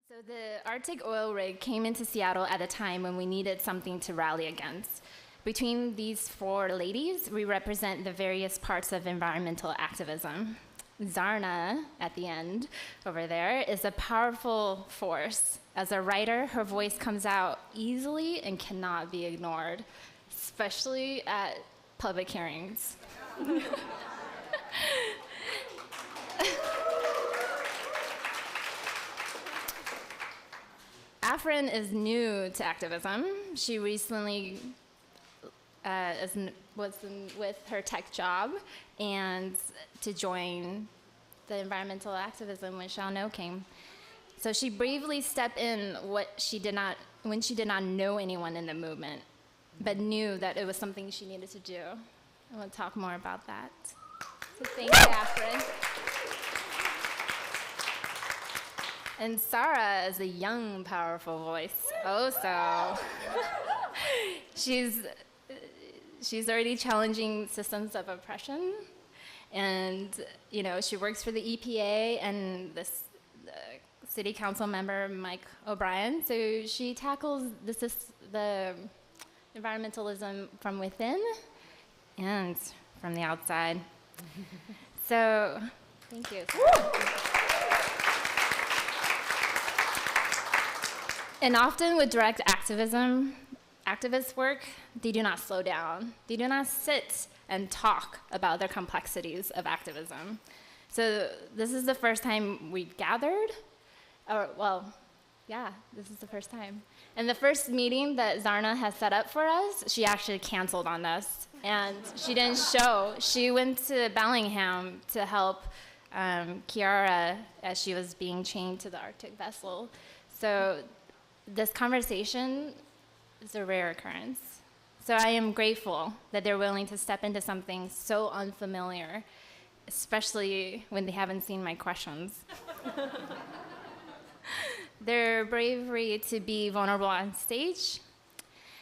So the Arctic oil rig came into Seattle at a time when we needed something to rally against. Between these four ladies, we represent the various parts of environmental activism. Zarna, at the end over there, is a powerful force. As a writer, her voice comes out easily and cannot be ignored, especially at public hearings. Afrin is new to activism. She recently was with her tech job and to join the environmental activism when Xiaono came. So she bravely stepped in when she did not know anyone in the movement, but knew that it was something she needed to do. I want to talk more about that. So thank you, Afrin. And Sarah is a young, powerful voice. Oh, so she's already challenging systems of oppression, and she works for the EPA and the city council member Mike O'Brien. So she tackles the environmentalism from within and from the outside. So thank you. And often with direct activist work, they do not slow down. They do not sit and talk about the complexities of activism. So this is the first time we gathered, this is the first time. And the first meeting that Zarna has set up for us, she actually canceled on us. And she didn't show. She went to Bellingham to help Kiara as she was being chained to the Arctic vessel. So this conversation is a rare occurrence. So I am grateful that they're willing to step into something so unfamiliar, especially when they haven't seen my questions. Their bravery to be vulnerable on stage.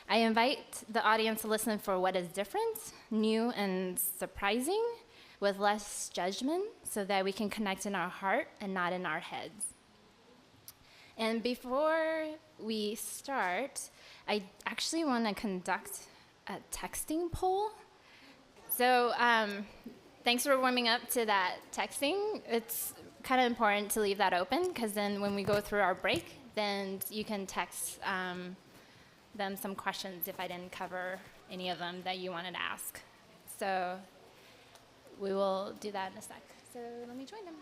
I invite the audience to listen for what is different, new, and surprising, with less judgment, so that we can connect in our heart and not in our heads. And before we start, I actually want to conduct a texting poll. So thanks for warming up to that texting. It's kind of important to leave that open, because then when we go through our break, then you can text them some questions if I didn't cover any of them that you wanted to ask. So we will do that in a sec. So let me join them.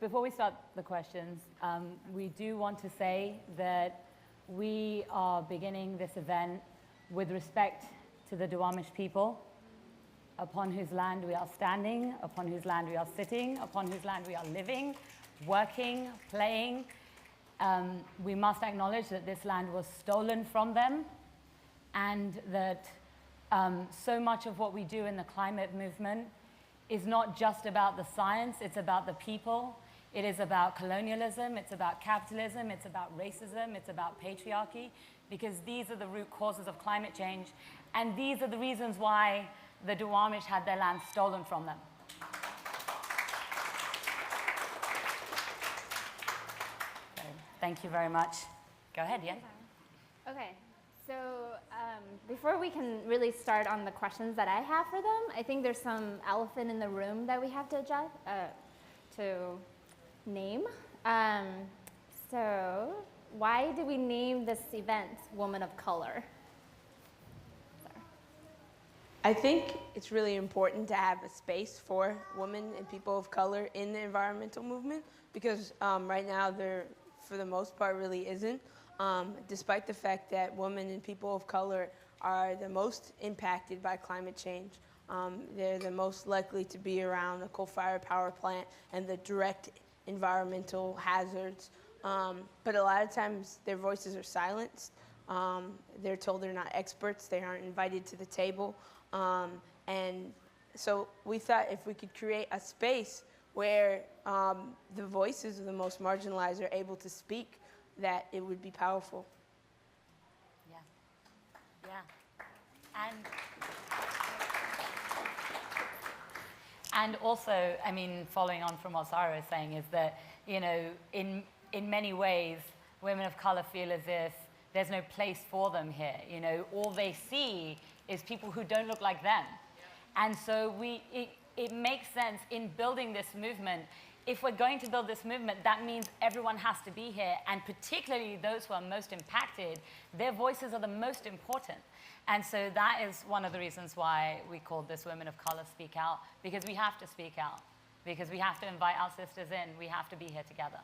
Before we start the questions, we do want to say that we are beginning this event with respect to the Duwamish people, upon whose land we are standing, upon whose land we are sitting, upon whose land we are living, working, playing. We must acknowledge that this land was stolen from them, and that so much of what we do in the climate movement is not just about the science, it's about the people. It is about colonialism, it's about capitalism, it's about racism, it's about patriarchy, because these are the root causes of climate change, and these are the reasons why the Duwamish had their land stolen from them. So, thank you very much. Go ahead, Yen. Okay, so before we can really start on the questions that I have for them, I think there's some elephant in the room that we have to name. So why did we name this event Woman of Color? I think it's really important to have a space for women and people of color in the environmental movement, because right now there, for the most part, really isn't. Despite the fact that women and people of color are the most impacted by climate change. They're the most likely to be around a coal-fired power plant and the direct environmental hazards. But a lot of times their voices are silenced. They're told they're not experts, they aren't invited to the table. And so we thought if we could create a space where the voices of the most marginalized are able to speak, that it would be powerful. Yeah. And also, I mean, following on from what Sarah is saying, is that, you know, in many ways, women of color feel as if there's no place for them here. You know, all they see is people who don't look like them. And so it makes sense in building this movement. If we're going to build this movement, that means everyone has to be here, and particularly those who are most impacted, their voices are the most important. And so that is one of the reasons why we called this Women of Color Speak Out, because we have to speak out, because we have to invite our sisters in. We have to be here together.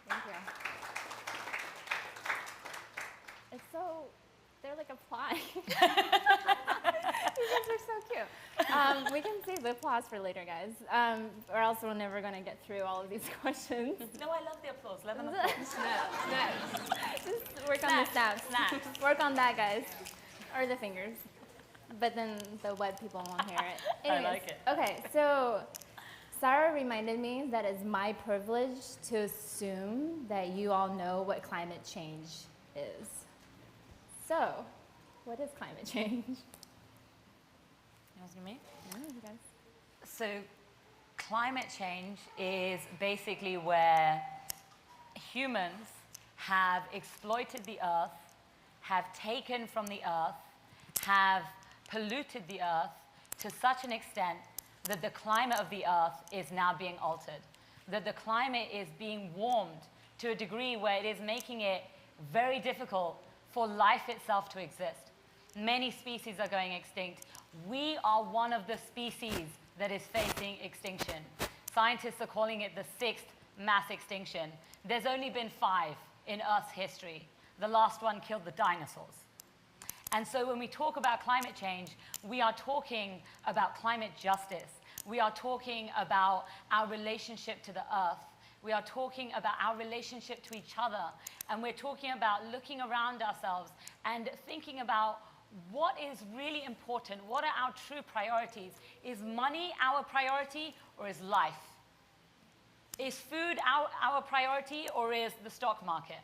Thank you. It's so, they're like applying. You guys are so cute. We can save the applause for later, guys, or else we're never going to get through all of these questions. No, I love the applause. Let them applaud. Just work on the snaps. Work on that, guys. Or the fingers. But then the web people won't hear it. Anyways, I like it. Okay, so Sarah reminded me that it's my privilege to assume that you all know what climate change is. So, what is climate change? You asking me? Yeah, you guys. So climate change is basically where humans have exploited the earth, have taken from the earth, have polluted the earth to such an extent that the climate of the earth is now being altered, that the climate is being warmed to a degree where it is making it very difficult for life itself to exist. Many species are going extinct. We are one of the species that is facing extinction. Scientists are calling it the 6th mass extinction. There's only been 5 in Earth's history. The last one killed the dinosaurs. And so when we talk about climate change, we are talking about climate justice. We are talking about our relationship to the earth. We are talking about our relationship to each other. And we're talking about looking around ourselves and thinking about what is really important. What are our true priorities? Is money our priority, or is life? Is food our priority, or is the stock market?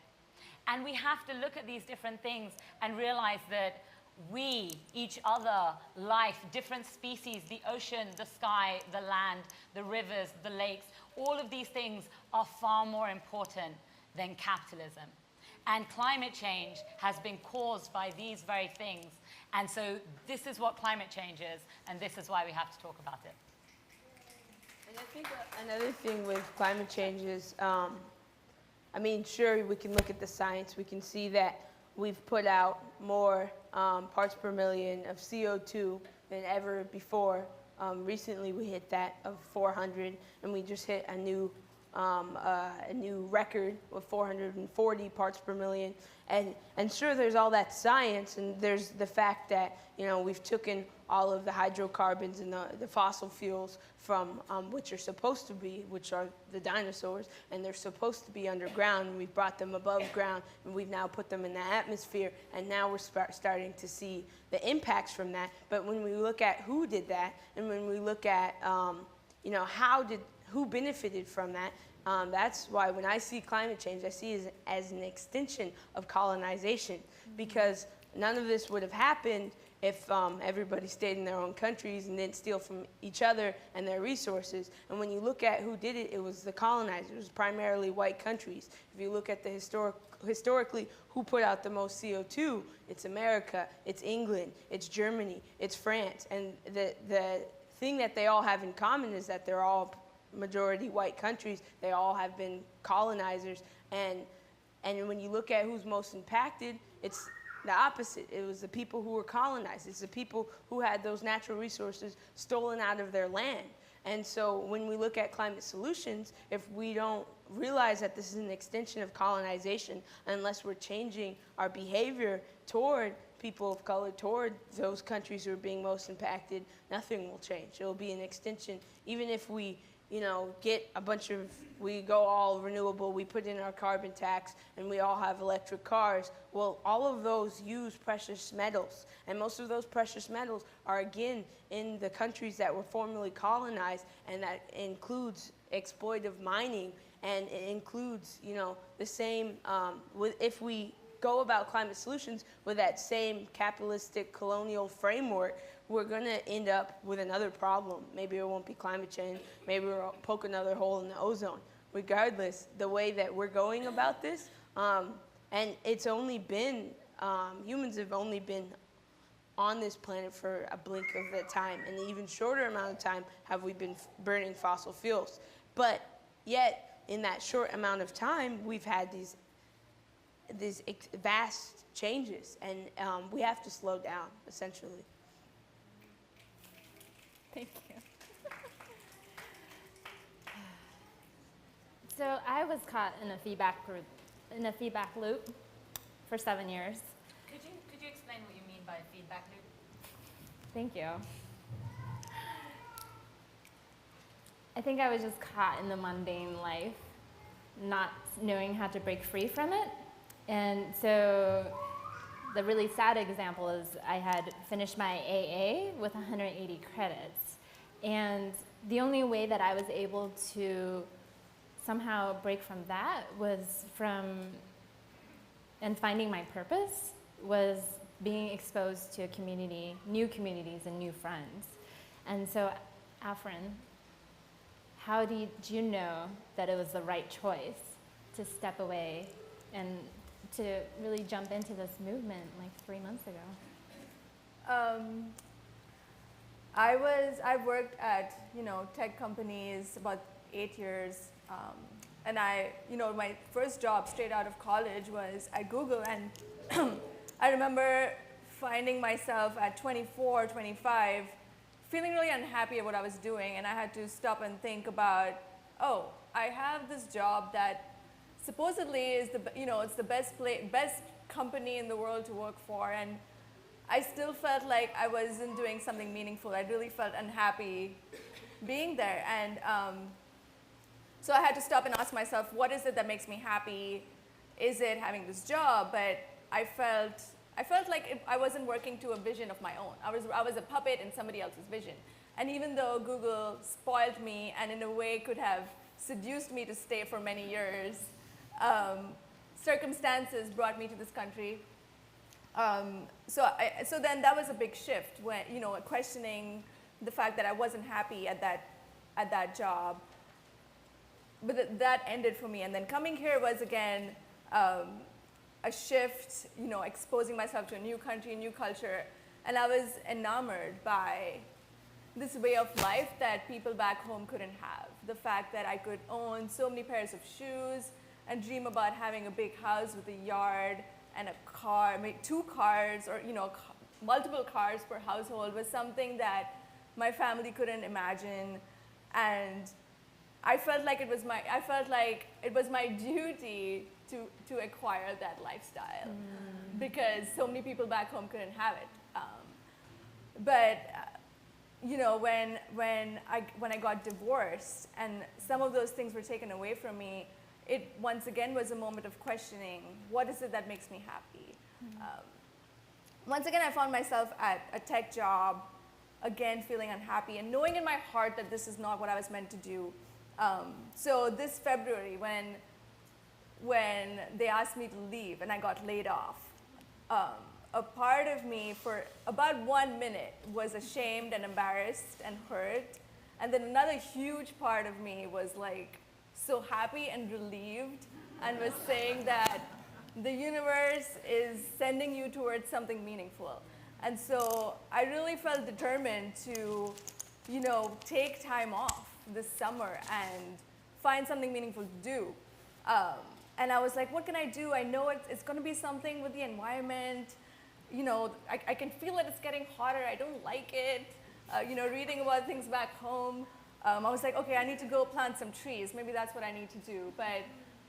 And we have to look at these different things and realize that we, each other, life, different species, the ocean, the sky, the land, the rivers, the lakes, all of these things are far more important than capitalism. And climate change has been caused by these very things. And so this is what climate change is, and this is why we have to talk about it. And I think another thing with climate change is, I mean, sure, we can look at the science. We can see that we've put out more parts per million of CO2 than ever before. Recently, we hit that of 400, and we just hit a new record with 440 parts per million. And sure, there's all that science, and there's the fact that, you know, we've taken all of the hydrocarbons and the fossil fuels from which are supposed to be, which are the dinosaurs, and they're supposed to be underground, and we've brought them above ground, and we've now put them in the atmosphere, and now we're starting to see the impacts from that. But when we look at who did that, and when we look at, you know, who benefited from that, that's why when I see climate change, I see it as an extension of colonization, because none of this would have happened if everybody stayed in their own countries and didn't steal from each other and their resources. And when you look at who did it, it was the colonizers. It was primarily white countries. If you look at the historically, who put out the most CO2, it's America, it's England, it's Germany, it's France. And the thing that they all have in common is that they're all majority white countries. They all have been colonizers. And when you look at who's most impacted, it's the opposite. It was the people who were colonized. It's the people who had those natural resources stolen out of their land. And so when we look at climate solutions, if we don't realize that this is an extension of colonization, unless we're changing our behavior toward people of color, toward those countries who are being most impacted, nothing will change. It'll be an extension. Even if we, you know, get a bunch of, we go all renewable, we put in our carbon tax, and we all have electric cars. Well, all of those use precious metals, and most of those precious metals are, again, in the countries that were formerly colonized, and that includes exploitive mining, and it includes, you know, the same, if we go about climate solutions with that same capitalistic colonial framework, we're going to end up with another problem. Maybe it won't be climate change. Maybe we'll poke another hole in the ozone. Regardless, the way that we're going about this, and it's only been, humans have only been on this planet for a blink of the time, and an even shorter amount of time have we been burning fossil fuels. But yet, in that short amount of time, we've had these vast changes, and we have to slow down, essentially. Thank you. So I was caught in a feedback loop for 7 years. Could you explain what you mean by feedback loop? Thank you. I think I was just caught in the mundane life, not knowing how to break free from it. And so the really sad example is I had finished my AA with 180 credits. And the only way that I was able to somehow break from that and finding my purpose was being exposed to a community, new communities and new friends. And so, Afrin, how did you know that it was the right choice to step away and to really jump into this movement like 3 months ago? I've worked at, tech companies about 8 years. And my first job straight out of college was at Google. And I remember finding myself at 24, 25, feeling really unhappy at what I was doing. And I had to stop and think about, oh, I have this job that supposedly is it's the best company in the world to work for. And I still felt like I wasn't doing something meaningful. I really felt unhappy being there. And so I had to stop and ask myself, what is it that makes me happy? Is it having this job? But I felt like I wasn't working to a vision of my own. I was a puppet in somebody else's vision. And even though Google spoiled me and in a way could have seduced me to stay for many years, circumstances brought me to this country. So then that was a big shift when, questioning the fact that I wasn't happy at that job. But that ended for me. And then coming here was again a shift, exposing myself to a new country, a new culture. And I was enamored by this way of life that people back home couldn't have. The fact that I could own so many pairs of shoes and dream about having a big house with a yard and a car, maybe 2 cars or multiple cars per household was something that my family couldn't imagine. And I felt like it was my duty to acquire that lifestyle because so many people back home couldn't have it. When I got divorced and some of those things were taken away from me, it once again was a moment of questioning, what is it that makes me happy? Once again, I found myself at a tech job, again feeling unhappy and knowing in my heart that this is not what I was meant to do. So this February, when they asked me to leave and I got laid off, a part of me for about 1 minute was ashamed and embarrassed and hurt. And then another huge part of me was like so happy and relieved and was saying that the universe is sending you towards something meaningful. And so I really felt determined to, take time off this summer and find something meaningful to do. And I was like, what can I do? I know it's going to be something with the environment. I can feel that it's getting hotter. I don't like it. Reading about things back home, I was like, okay, I need to go plant some trees. Maybe that's what I need to do. But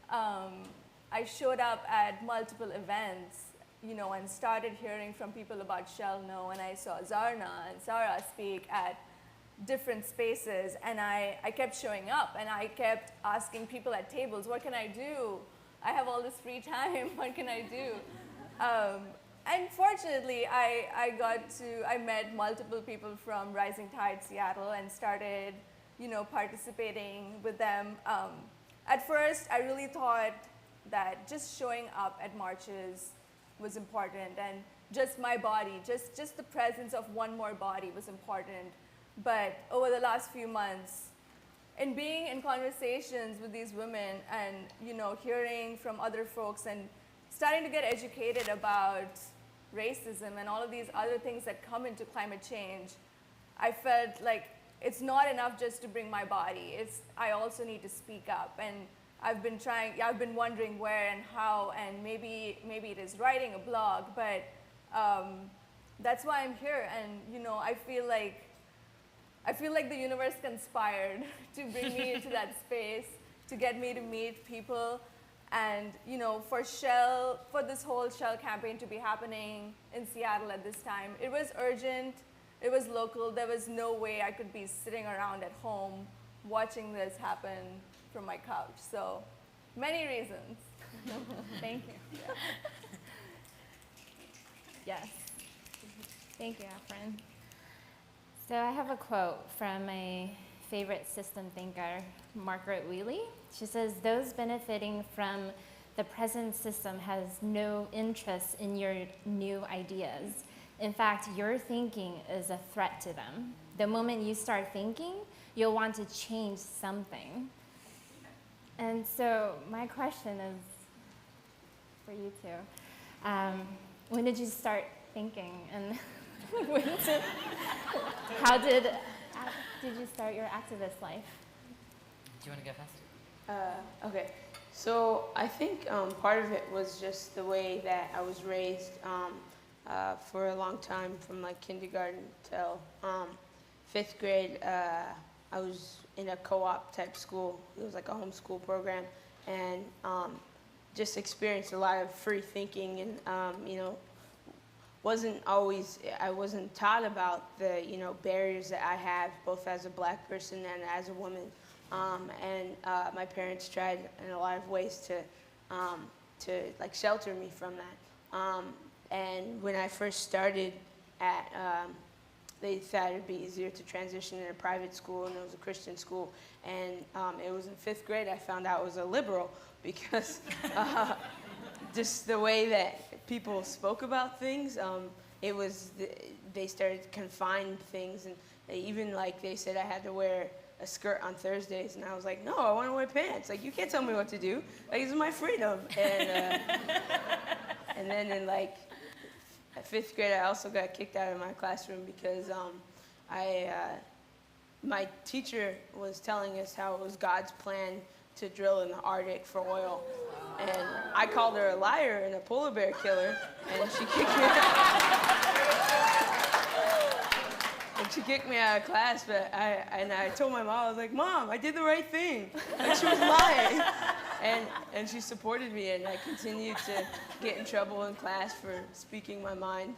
I showed up at multiple events, and started hearing from people about Shell No, and I saw Zarna and Sarah speak at different spaces, and I kept showing up, and I kept asking people at tables, what can I do? I have all this free time, what can I do? And fortunately, I met multiple people from Rising Tide Seattle and started, participating with them. At first, I really thought that just showing up at marches was important, and just my body, just the presence of one more body was important. But over the last few months, in being in conversations with these women and hearing from other folks and starting to get educated about racism and all of these other things that come into climate change, I felt like it's not enough just to bring my body. I also need to speak up. And I've been wondering where and how, and maybe it is writing a blog, but that's why I'm here. And I feel like the universe conspired to bring me into that space, to get me to meet people, and for this whole Shell campaign to be happening in Seattle at this time. It was urgent, it was local. There was no way I could be sitting around at home watching this happen from my couch. So many reasons. Thank you. Yeah. Yes. Thank you, Afrin. So I have a quote from my favorite system thinker, Margaret Wheatley. She says, "Those benefiting from the present system has no interest in your new ideas. In fact, your thinking is a threat to them. The moment you start thinking, you'll want to change something." And so my question is for you two. When did you start thinking, and how did you start your activist life? Do you want to go first? Okay, so I think part of it was just the way that I was raised for a long time, from like kindergarten till 5th grade. I was in a co-op type school. It was like a homeschool program, and just experienced a lot of free thinking, and I wasn't taught about the barriers that I have, both as a black person and as a woman. And my parents tried in a lot of ways to like shelter me from that. And when I first started they thought it'd be easier to transition in a private school, and it was a Christian school. And it was in 5th grade I found out it was a liberal, because just the way that people spoke about things, they started to confine things, and they said I had to wear a skirt on Thursdays, and I was like, no, I want to wear pants. Like, you can't tell me what to do. Like, this is my freedom. And and then in at 5th grade, I also got kicked out of my classroom because my teacher was telling us how it was God's plan to drill in the Arctic for oil. And I called her a liar and a polar bear killer, and she kicked me out of class. But I told my mom, I was like, Mom, I did the right thing. Like, she was lying. And she supported me, and I continued to get in trouble in class for speaking my mind.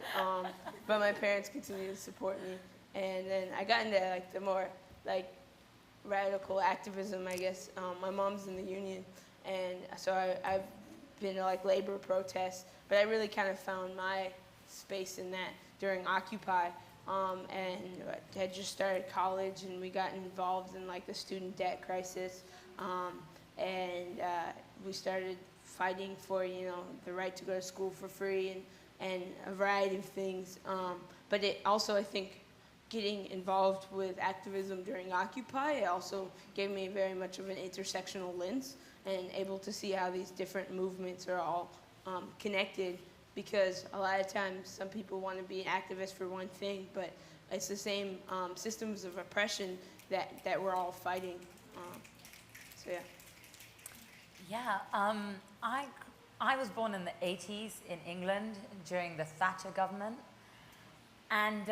But my parents continued to support me. And then I got into the more radical activism, I guess. My mom's in the union, and so I've been to labor protests, but I really kind of found my space in that during Occupy. And I had just started college, and we got involved in the student debt crisis. And we started fighting for the right to go to school for free, and a variety of things. But it also, I think, getting involved with activism during Occupy, it also gave me very much of an intersectional lens, and able to see how these different movements are all connected, because a lot of times some people want to be an activist for one thing, but it's the same systems of oppression that we're all fighting. So yeah. Yeah, I was born in the 80s in England during the Thatcher government, and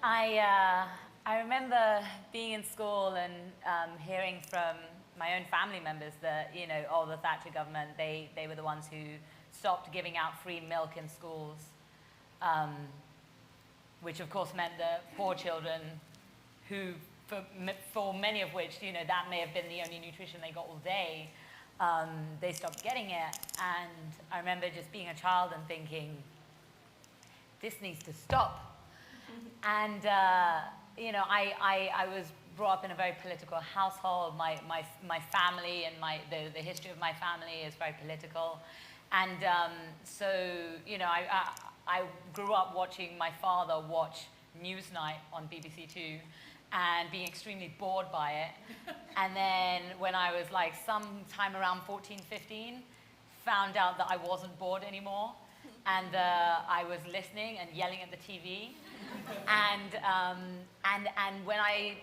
I remember being in school and hearing from my own family members that, the Thatcher government, they were the ones who stopped giving out free milk in schools, which of course meant that poor children who, for many of which, that may have been the only nutrition they got all day, they stopped getting it. And I remember just being a child and thinking, this needs to stop. And, I was brought up in a very political household. My family and the history of my family is very political. And so, you know, I grew up watching my father watch Newsnight on BBC Two and being extremely bored by it. And then when I was like sometime around 14, 15, found out that I wasn't bored anymore. And I was listening and yelling at the TV. And when I,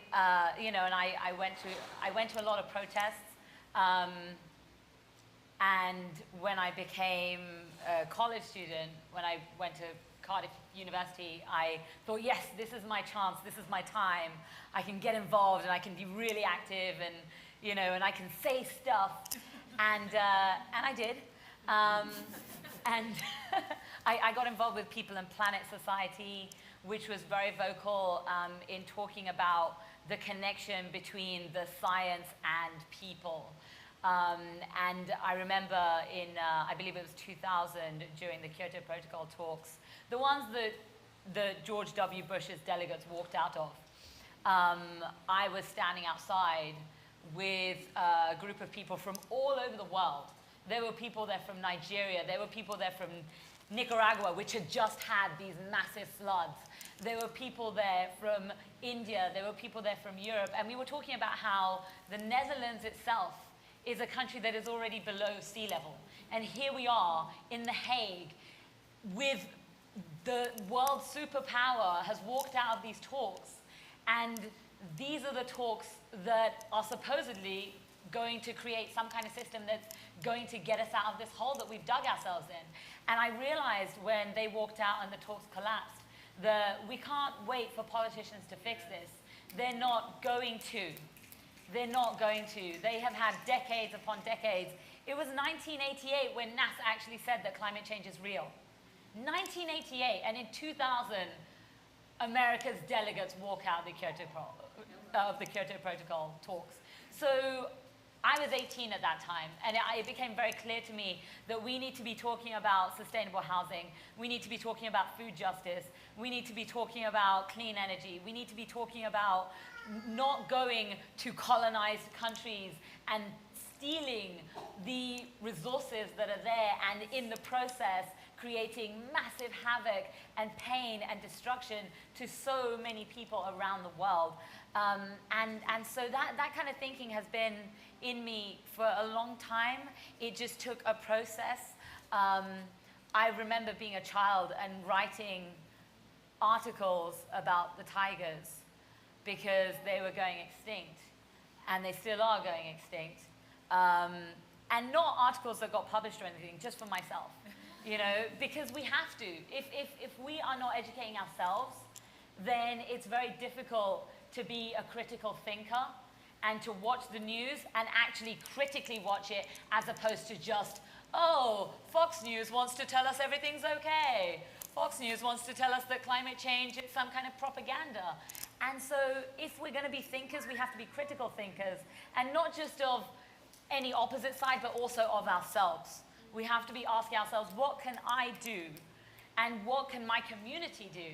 you know, and I went to a lot of protests. And when I became a college student, when I went to Cardiff University, I thought, yes, this is my chance, this is my time. I can get involved and I can be really active and, you know, and I can say stuff. And I did. And I got involved with People and Planet Society, which was very vocal in talking about the connection between the science and people. And I remember in, I believe it was 2000, during the Kyoto Protocol talks, the ones that George W. Bush's delegates walked out of, I was standing outside with a group of people from all over the world. There were people there from Nigeria, there were people there from Nicaragua, which had just had these massive floods. There were people there from India, there were people there from Europe, and we were talking about how the Netherlands itself is a country that is already below sea level. And here we are in The Hague with the world superpower has walked out of these talks. And these are the talks that are supposedly going to create some kind of system that's going to get us out of this hole that we've dug ourselves in. And I realized when they walked out and the talks collapsed that we can't wait for politicians to fix this. They're not going to. They're not going to. They have had decades upon decades. It was 1988 when NASA actually said that climate change is real. 1988, and in 2000, America's delegates walk out of the Kyoto Protocol talks. So I was 18 at that time, and it became very clear to me that we need to be talking about sustainable housing. We need to be talking about food justice. We need to be talking about clean energy. We need to be talking about not going to colonized countries and stealing the resources that are there, and in the process creating massive havoc and pain and destruction to so many people around the world. And so that kind of thinking has been in me for a long time. It just took a process. I remember being a child and writing articles about the tigers because they were going extinct, and they still are going extinct. And not articles that got published or anything, just for myself, you know, because we have to. If we are not educating ourselves, then it's very difficult to be a critical thinker and to watch the news and actually critically watch it, as opposed to just, oh, Fox News wants to tell us everything's okay. Fox News wants to tell us that climate change is some kind of propaganda. And so if we're going to be thinkers, we have to be critical thinkers, and not just of any opposite side, but also of ourselves. We have to be asking ourselves, what can I do? And what can my community do?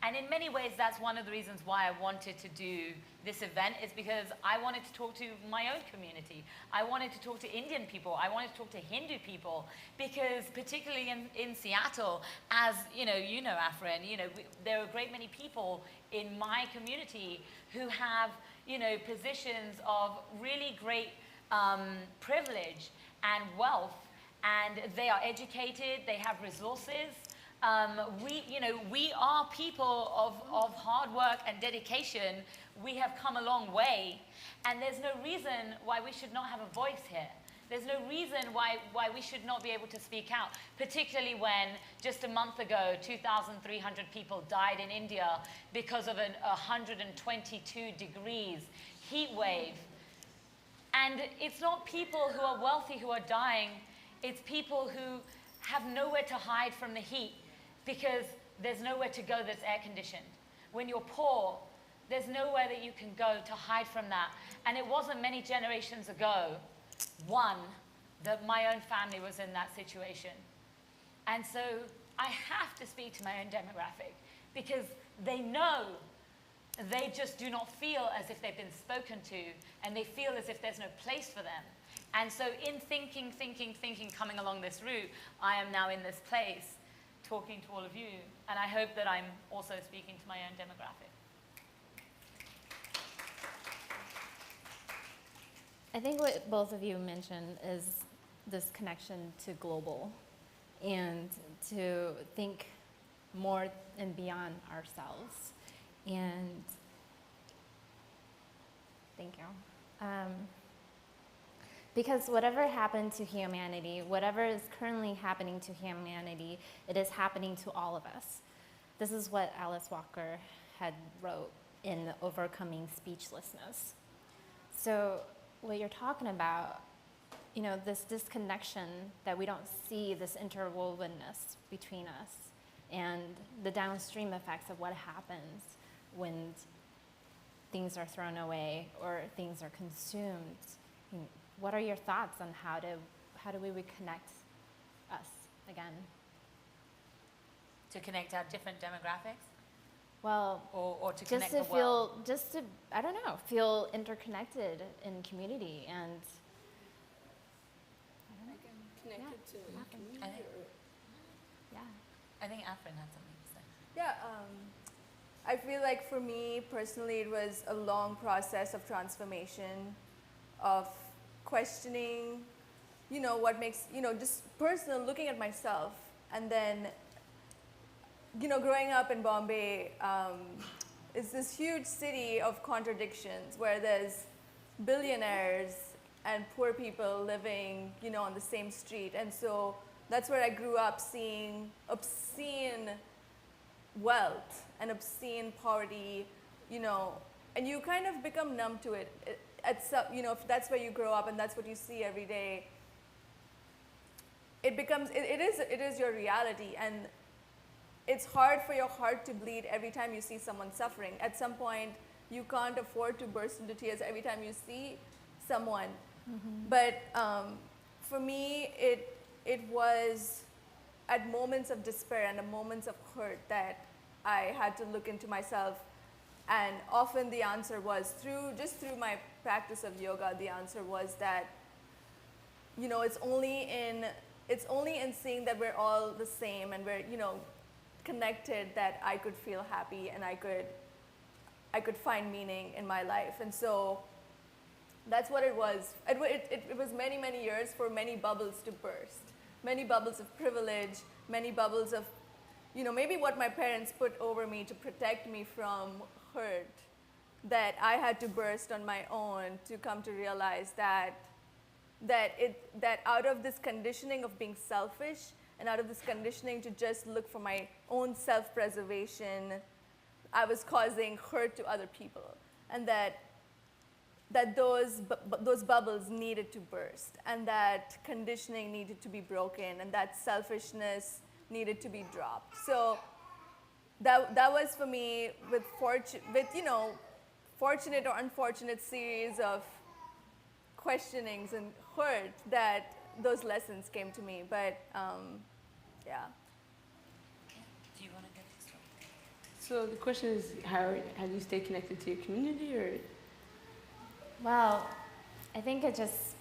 And in many ways, that's one of the reasons why I wanted to do this event, is because I wanted to talk to my own community. I wanted to talk to Indian people. I wanted to talk to Hindu people, because particularly in Seattle, as you know, Afrin, there are a great many people in my community who have, positions of really great privilege and wealth, and they are educated, they have resources. We are people of hard work and dedication. We have come a long way, and there's no reason why we should not have a voice here. There's no reason why we should not be able to speak out, particularly when just a month ago, 2,300 people died in India because of a 122 degrees heat wave. And it's not people who are wealthy who are dying, it's people who have nowhere to hide from the heat, because there's nowhere to go that's air conditioned. When you're poor, there's nowhere that you can go to hide from that. And it wasn't many generations ago, that my own family was in that situation. And so I have to speak to my own demographic, because they know they just do not feel as if they've been spoken to, and they feel as if there's no place for them. And so in thinking, coming along this route, I am now in this place talking to all of you, and I hope that I'm also speaking to my own demographic. I think what both of you mentioned is this connection to global and to think more and beyond ourselves. And thank you. Because whatever happened to humanity, whatever is currently happening to humanity, it is happening to all of us. This is what Alice Walker had wrote in Overcoming Speechlessness. So what you're talking about, you know, this disconnection that we don't see, this interwovenness between us and the downstream effects of what happens when things are thrown away or things are consumed. What are your thoughts on how do we reconnect us again? To connect our different demographics? Well, or to just connect to the feel, world? just to, I don't know, feel interconnected in community and Connected to the community. yeah. I think Afrin had something to say. Yeah, I feel like for me personally, it was a long process of transformation, of questioning, you know, what makes, you know, just personal, looking at myself. And then, you know, growing up in Bombay, it's this huge city of contradictions where there's billionaires and poor people living, you know, on the same street. And so that's where I grew up, seeing obscene wealth and obscene poverty, you know, and you kind of become numb to it. At some, you know, if that's where you grow up and that's what you see every day, it becomes, it is your reality. And it's hard for your heart to bleed every time you see someone suffering. At some point, you can't afford to burst into tears every time you see someone. Mm-hmm. But for me, it was at moments of despair and at moments of hurt that I had to look into myself. And often the answer was through my practice of yoga, the answer was that, you know, it's only in seeing that we're all the same and we're, you know, connected that I could feel happy and I could find meaning in my life. And so that's what it was. It was many, many years for many bubbles to burst. Many bubbles of privilege, many bubbles of, you know, maybe what my parents put over me to protect me from hurt, that I had to burst on my own to come to realize that out of this conditioning of being selfish and out of this conditioning to just look for my own self-preservation, I was causing hurt to other people, and that those bubbles needed to burst, and that conditioning needed to be broken, and that selfishness needed to be dropped. So that was for me with you know, fortunate or unfortunate series of questionings and hurt that those lessons came to me. But yeah. Do you want to go next one? So the question is, how do you stay connected to your community, or? Well, I think we're just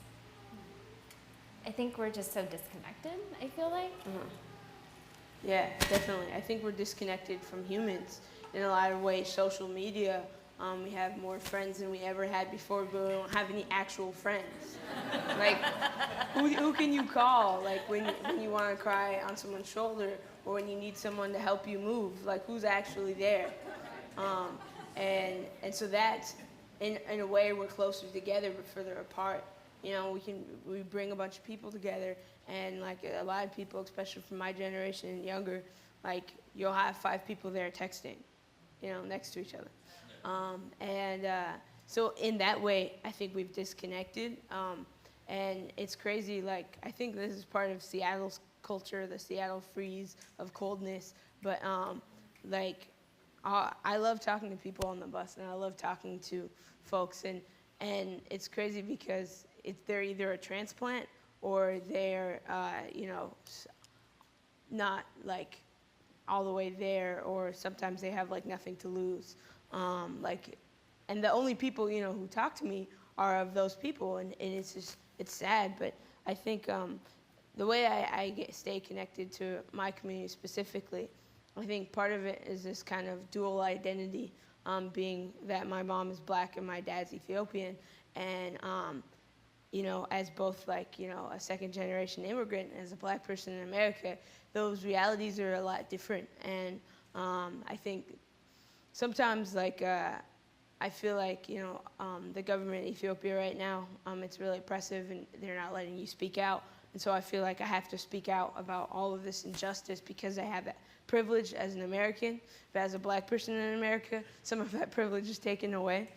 so disconnected, I feel like. Uh-huh. Yeah, definitely. I think we're disconnected from humans in a lot of ways. Social media, we have more friends than we ever had before, but we don't have any actual friends. Like, who can you call? Like, when you want to cry on someone's shoulder, or when you need someone to help you move, like, who's actually there? And so that's, in a way, we're closer together but further apart. You know, we bring a bunch of people together, and like a lot of people, especially from my generation and younger, like, you'll have 5 people there texting, you know, next to each other. So in that way, I think we've disconnected. And it's crazy, like, I think this is part of Seattle's culture, the Seattle freeze of coldness. But I love talking to people on the bus, and I love talking to folks. And it's crazy because they're either a transplant or they're, you know, not like all the way there, or sometimes they have like nothing to lose. And the only people, you know, who talk to me are of those people, and it's just, it's sad, but I think the way I stay connected to my community specifically, I think part of it is this kind of dual identity, being that my mom is black and my dad's Ethiopian, and you know, as both like, you know, a second generation immigrant, as a black person in America, those realities are a lot different, and I think sometimes like I feel like, you know, the government in Ethiopia right now, it's really oppressive and they're not letting you speak out. And so I feel like I have to speak out about all of this injustice because I have that privilege as an American. But as a black person in America, some of that privilege is taken away.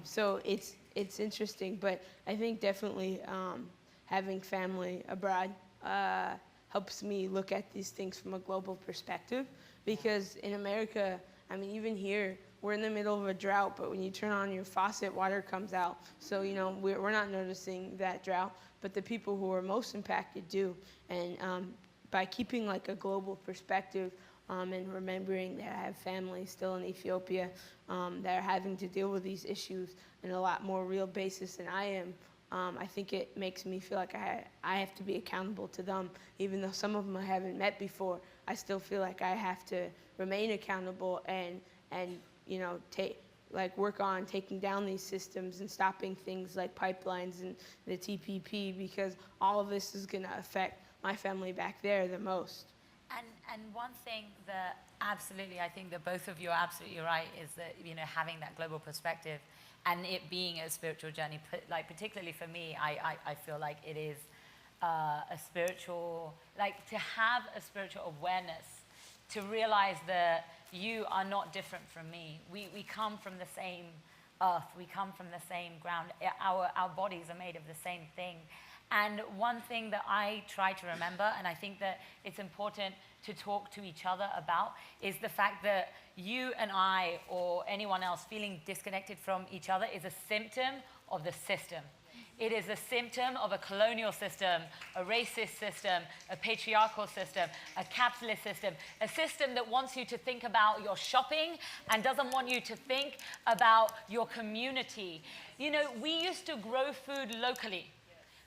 So it's interesting, but I think definitely having family abroad helps me look at these things from a global perspective, because in America, I mean, even here, we're in the middle of a drought, but when you turn on your faucet, water comes out. So, you know, we're not noticing that drought, but the people who are most impacted do. And by keeping like a global perspective and remembering that I have family still in Ethiopia that are having to deal with these issues in a lot more real basis than I am, I think it makes me feel like I have to be accountable to them. Even though some of them I haven't met before, I still feel like I have to remain accountable and you know, work on taking down these systems and stopping things like pipelines and the TPP, because all of this is going to affect my family back there the most. And one thing that absolutely, I think that both of you are absolutely right, is that, you know, having that global perspective and it being a spiritual journey, like particularly for me, I feel like it is a spiritual, like to have a spiritual awareness, to realize that you are not different from me. We come from the same earth. We come from the same ground. Our bodies are made of the same thing. And one thing that I try to remember, and I think that it's important to talk to each other about, is the fact that you and I or anyone else feeling disconnected from each other is a symptom of the system. It is a symptom of a colonial system, a racist system, a patriarchal system, a capitalist system, a system that wants you to think about your shopping and doesn't want you to think about your community. You know, we used to grow food locally.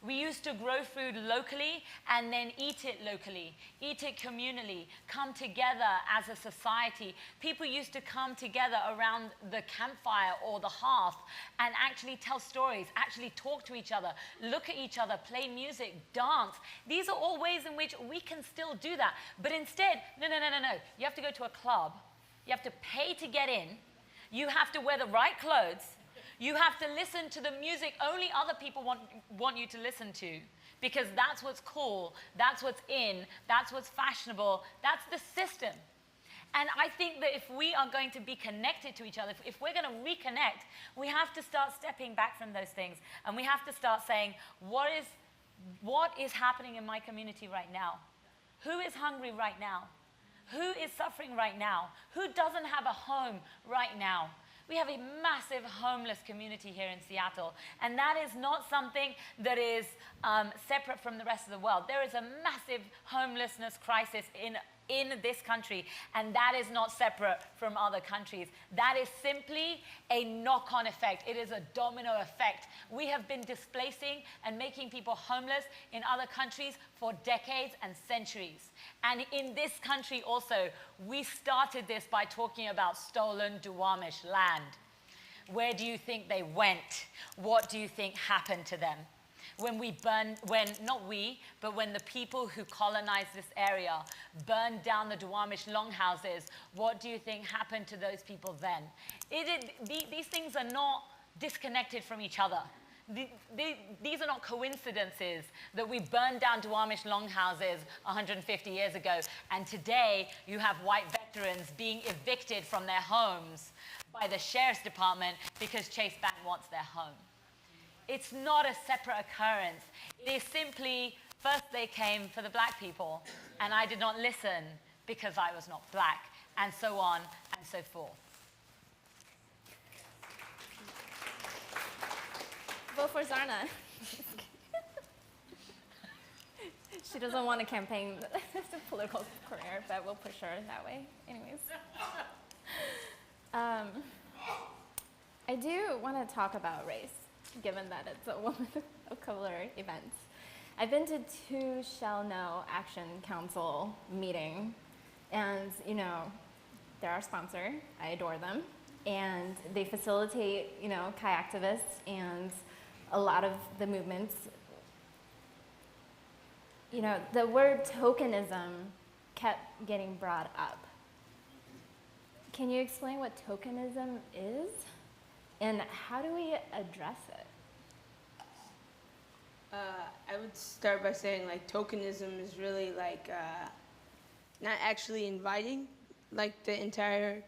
We used to grow food locally and then eat it locally, eat it communally, come together as a society. People used to come together around the campfire or the hearth and actually tell stories, actually talk to each other, look at each other, play music, dance. These are all ways in which we can still do that. But instead, no. You have to go to a club. You have to pay to get in. You have to wear the right clothes. You have to listen to the music only other people want you to listen to, because that's what's cool, that's what's in, that's what's fashionable, that's the system. And I think that if we are going to be connected to each other, if we're going to reconnect, we have to start stepping back from those things, and we have to start saying, what is happening in my community right now? Who is hungry right now? Who is suffering right now? Who doesn't have a home right now? We have a massive homeless community here in Seattle, and that is not something that is separate from the rest of the world. There is a massive homelessness crisis in this country, and that is not separate from other countries. That is simply a knock-on effect. It is a domino effect. We have been displacing and making people homeless in other countries for decades and centuries. And in this country also, we started this by talking about stolen Duwamish land. Where do you think they went? What do you think happened to them? When the people who colonized this area burned down the Duwamish longhouses, what do you think happened to those people then? These things are not disconnected from each other. These are not coincidences that we burned down Duwamish longhouses 150 years ago, and today you have white veterans being evicted from their homes by the sheriff's department because Chase Bank wants their home. It's not a separate occurrence. It is simply, first they came for the black people, and I did not listen because I was not black, and so on and so forth. Vote for Zarna. She doesn't want to campaign the political career, but we'll push her that way. Anyways. I do want to talk about race, given that it's a woman of color event. I've been to 2 Shall Know Action Council meetings, and they're our sponsor. I adore them, and they facilitate Chi activists and a lot of the movements. The word tokenism kept getting brought up. Can you explain what tokenism is, and how do we address it? I would start by saying tokenism is really not actually inviting the entire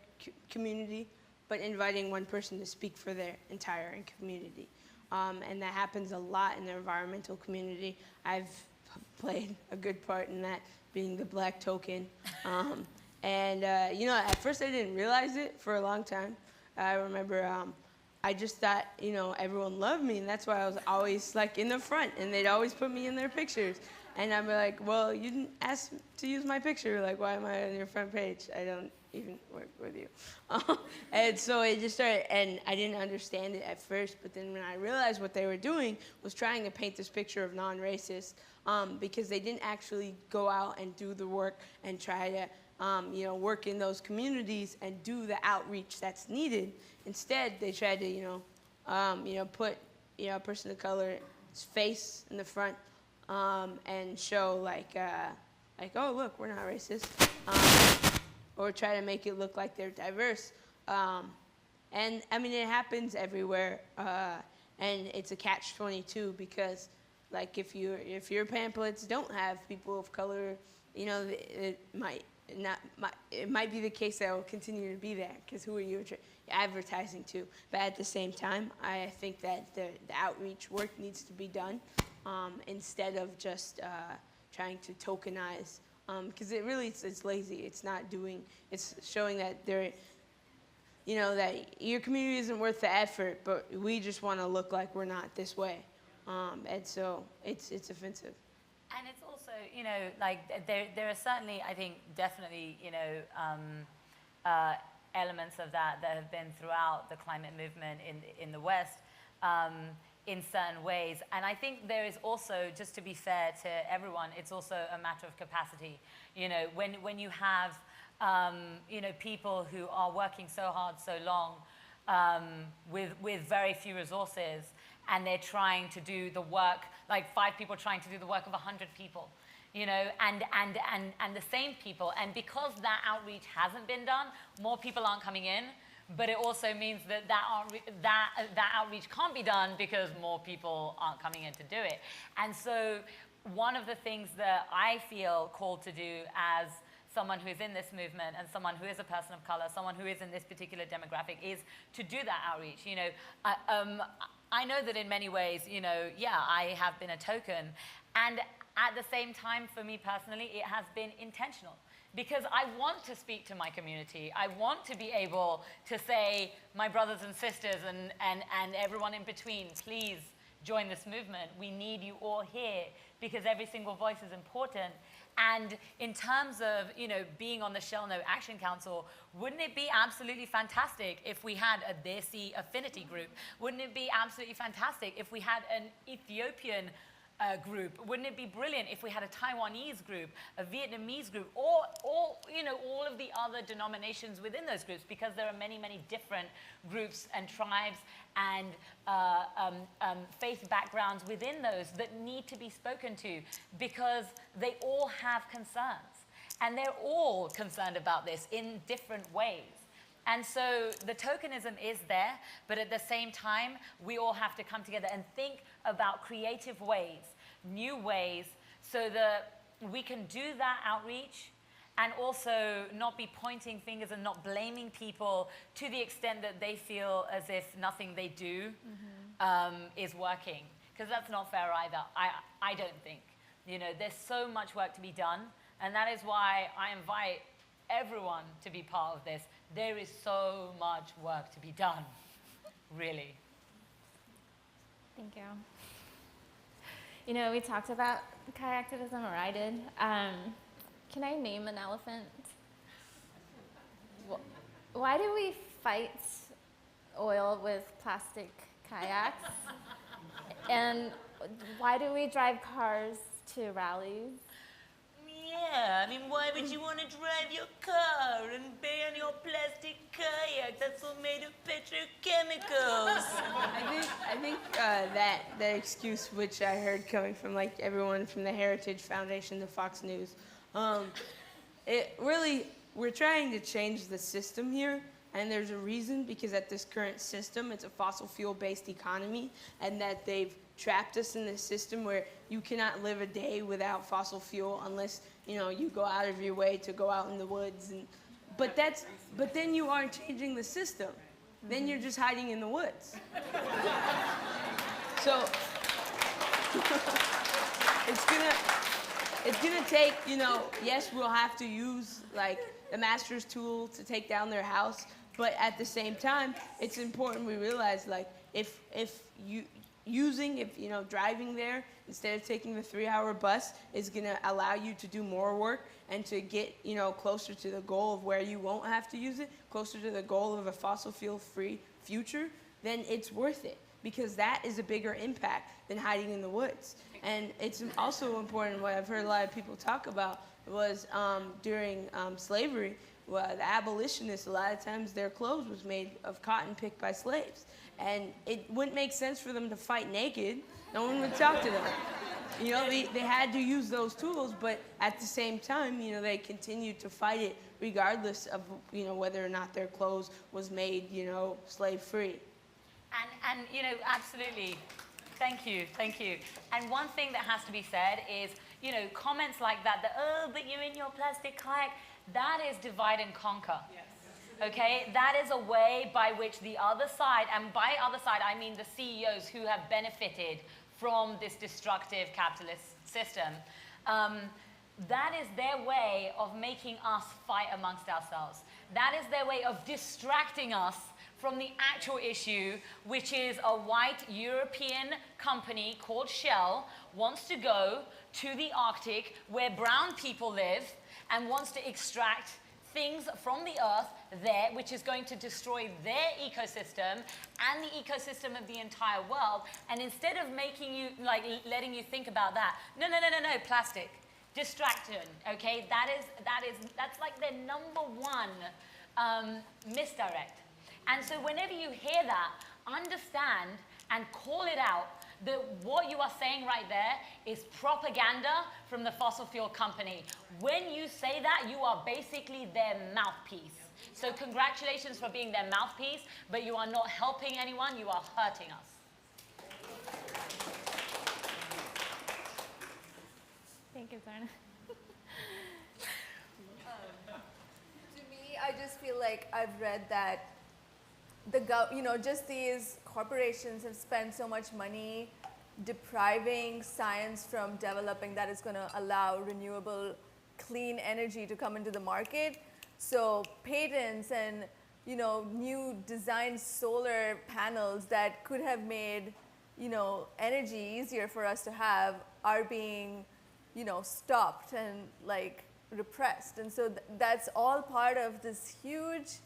community, but inviting one person to speak for their entire community. And that happens a lot in the environmental community. I've played a good part in that, being the black token. At first I didn't realize it for a long time. I remember I just thought, everyone loved me, and that's why I was always in the front, and they'd always put me in their pictures. And I'd be like, well, you didn't ask to use my picture. Why am I on your front page? I don't even work with you. And so it just started, and I didn't understand it at first, but then when I realized what they were doing was trying to paint this picture of non-racist, because they didn't actually go out and do the work and try to work in those communities and do the outreach that's needed. Instead, they tried to, put, a person of color's face in the front, and show oh, look, we're not racist, or try to make it look like they're diverse. And I mean, it happens everywhere, and it's a catch-22 because, if your pamphlets don't have people of color, it might be the case that it will continue to be there, because who are you advertising to? But at the same time, I think that the outreach work needs to be done, instead of just trying to tokenize, because it's lazy. It's not doing. It's showing that that your community isn't worth the effort, but we just want to look like we're not this way, and so it's offensive. And it's also, there are certainly, I think, definitely, elements of that have been throughout the climate movement in the West, in certain ways. And I think there is also, just to be fair to everyone, it's also a matter of capacity. When you have, people who are working so hard, so long, with very few resources, and they're trying to do the work, 5 people trying to do the work of 100 people, and the same people. And because that outreach hasn't been done, more people aren't coming in, but it also means that outreach can't be done because more people aren't coming in to do it. And so one of the things that I feel called to do as someone who is in this movement and someone who is a person of color, someone who is in this particular demographic, is to do that outreach. I know that in many ways, I have been a token, and at the same time, for me personally, it has been intentional, because I want to speak to my community. I want to be able to say, my brothers and sisters and everyone in between, please join this movement. We need you all here, because every single voice is important. And in terms of, being on the Shall Know Action Council, wouldn't it be absolutely fantastic if we had a Desi affinity group? Wouldn't it be absolutely fantastic if we had an Ethiopian group? Wouldn't it be brilliant if we had a Taiwanese group, a Vietnamese group, or all of the other denominations within those groups? Because there are many, many different groups and tribes and faith backgrounds within those that need to be spoken to, because they all have concerns. And they're all concerned about this in different ways. And so the tokenism is there, but at the same time, we all have to come together and think about creative ways, new ways, so that we can do that outreach and also not be pointing fingers and not blaming people to the extent that they feel as if nothing they do is working. Because that's not fair either. I don't think. There's so much work to be done, and that is why I invite everyone to be part of this. There is so much work to be done, really. Thank you. We talked about Chi activism, or I did. Can I name an elephant? Why do we fight oil with plastic kayaks? And why do we drive cars to rallies? Yeah, I mean, why would you want to drive your car and burn your plastic kayak that's all made of petrochemicals? I think that excuse, which I heard coming from like everyone from the Heritage Foundation to Fox News, it really, we're trying to change the system here, and there's a reason, because at this current system, it's a fossil fuel-based economy, and that they've trapped us in this system where you cannot live a day without fossil fuel unless, you know, you go out of your way to go out in the woods. And but then you aren't changing the system. Then you're just hiding in the woods. So it's gonna take, you know, yes, we'll have to use like the master's tool to take down their house, but at the same time, it's important we realize, like, if you know, driving there instead of taking the 3-hour bus is going to allow you to do more work and to get, you know, closer to the goal of where you won't have to use it, closer to the goal of a fossil fuel free future, then it's worth it, because that is a bigger impact than hiding in the woods. And it's also important, what I've heard a lot of people talk about was during slavery, well, the abolitionists, a lot of times their clothes was made of cotton picked by slaves. And it wouldn't make sense for them to fight naked. No one would talk to them. You know, they had to use those tools, but at the same time, you know, they continued to fight it regardless of, you know, whether or not their clothes was made, you know, slave-free. And you know, absolutely. Thank you. And one thing that has to be said is, you know, comments like that, oh, but you're in your plastic kayak, that is divide and conquer. Yes. Okay, that is a way by which the other side, and by other side I mean the CEOs who have benefited from this destructive capitalist system, that is their way of making us fight amongst ourselves. That is their way of distracting us from the actual issue, which is a white European company called Shell wants to go to the Arctic where brown people live and wants to extract things from the earth there, which is going to destroy their ecosystem and the ecosystem of the entire world. And instead of making you, like, letting you think about that, no, plastic, distraction, okay? That's like their #1 misdirect. And so whenever you hear that, understand and call it out that what you are saying right there is propaganda from the fossil fuel company. When you say that, you are basically their mouthpiece. So congratulations for being their mouthpiece, but you are not helping anyone, you are hurting us. Thank you, Zarna. To me, I just feel like I've read that just these corporations have spent so much money depriving science from developing that is going to allow renewable, clean energy to come into the market. So patents and, you know, new designed solar panels that could have made, you know, energy easier for us to have are being, you know, stopped and like repressed. And so that's all part of this huge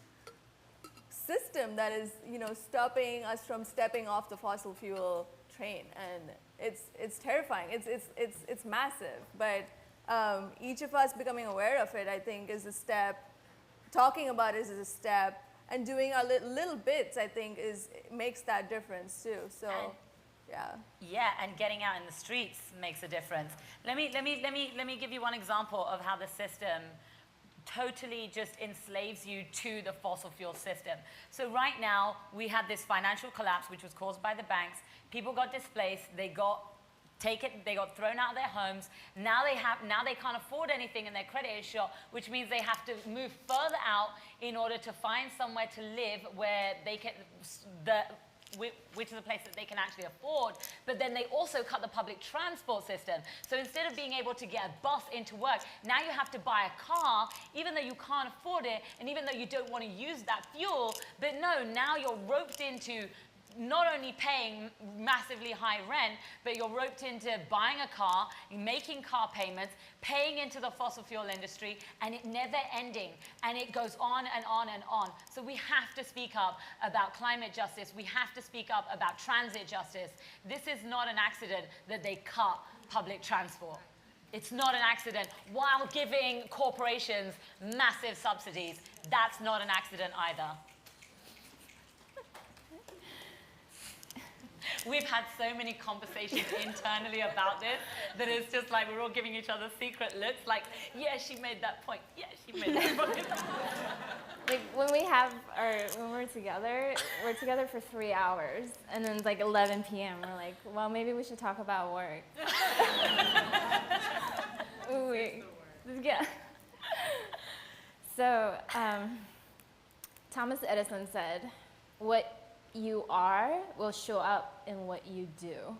system that is, you know, stopping us from stepping off the fossil fuel train, and it's terrifying. It's massive, but each of us becoming aware of it, I think, is a step. Talking about it is a step, and doing our little bits, I think, makes that difference too. So, yeah, and getting out in the streets makes a difference. Let me give you one example of how the system totally just enslaves you to the fossil fuel system. So right now, we had this financial collapse, which was caused by the banks. People got displaced. They got thrown out of their homes. Now they can't afford anything, and their credit is shot, which means they have to move further out in order to find somewhere to live where they can, which is a place that they can actually afford. But then they also cut the public transport system. So instead of being able to get a bus into work, now you have to buy a car, even though you can't afford it, and even though you don't want to use that fuel. But no, now you're roped into not only paying massively high rent, but you're roped into buying a car, making car payments, paying into the fossil fuel industry, and it never ending. And it goes on and on and on. So we have to speak up about climate justice. We have to speak up about transit justice. This is not an accident that they cut public transport. It's not an accident while giving corporations massive subsidies. That's not an accident either. We've had so many conversations internally about this that it's just like we're all giving each other secret looks like, yeah, she made that point. Yeah, she made that point. Like when we're together for 3 hours, and then it's like 11 p.m. We're like, well, maybe we should talk about work. Yeah. So Thomas Edison said, what you are will show up in what you do.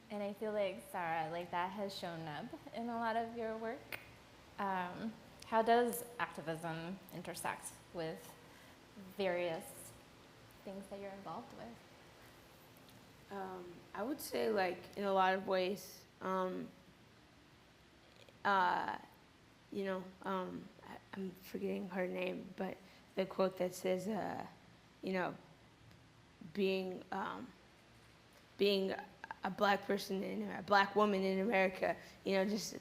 And I feel like, Sarah, like that has shown up in a lot of your work. How does activism intersect with various things that you're involved with? I would say, like, in a lot of ways, I'm forgetting her name, but the quote that says, being a black person a black woman in America, just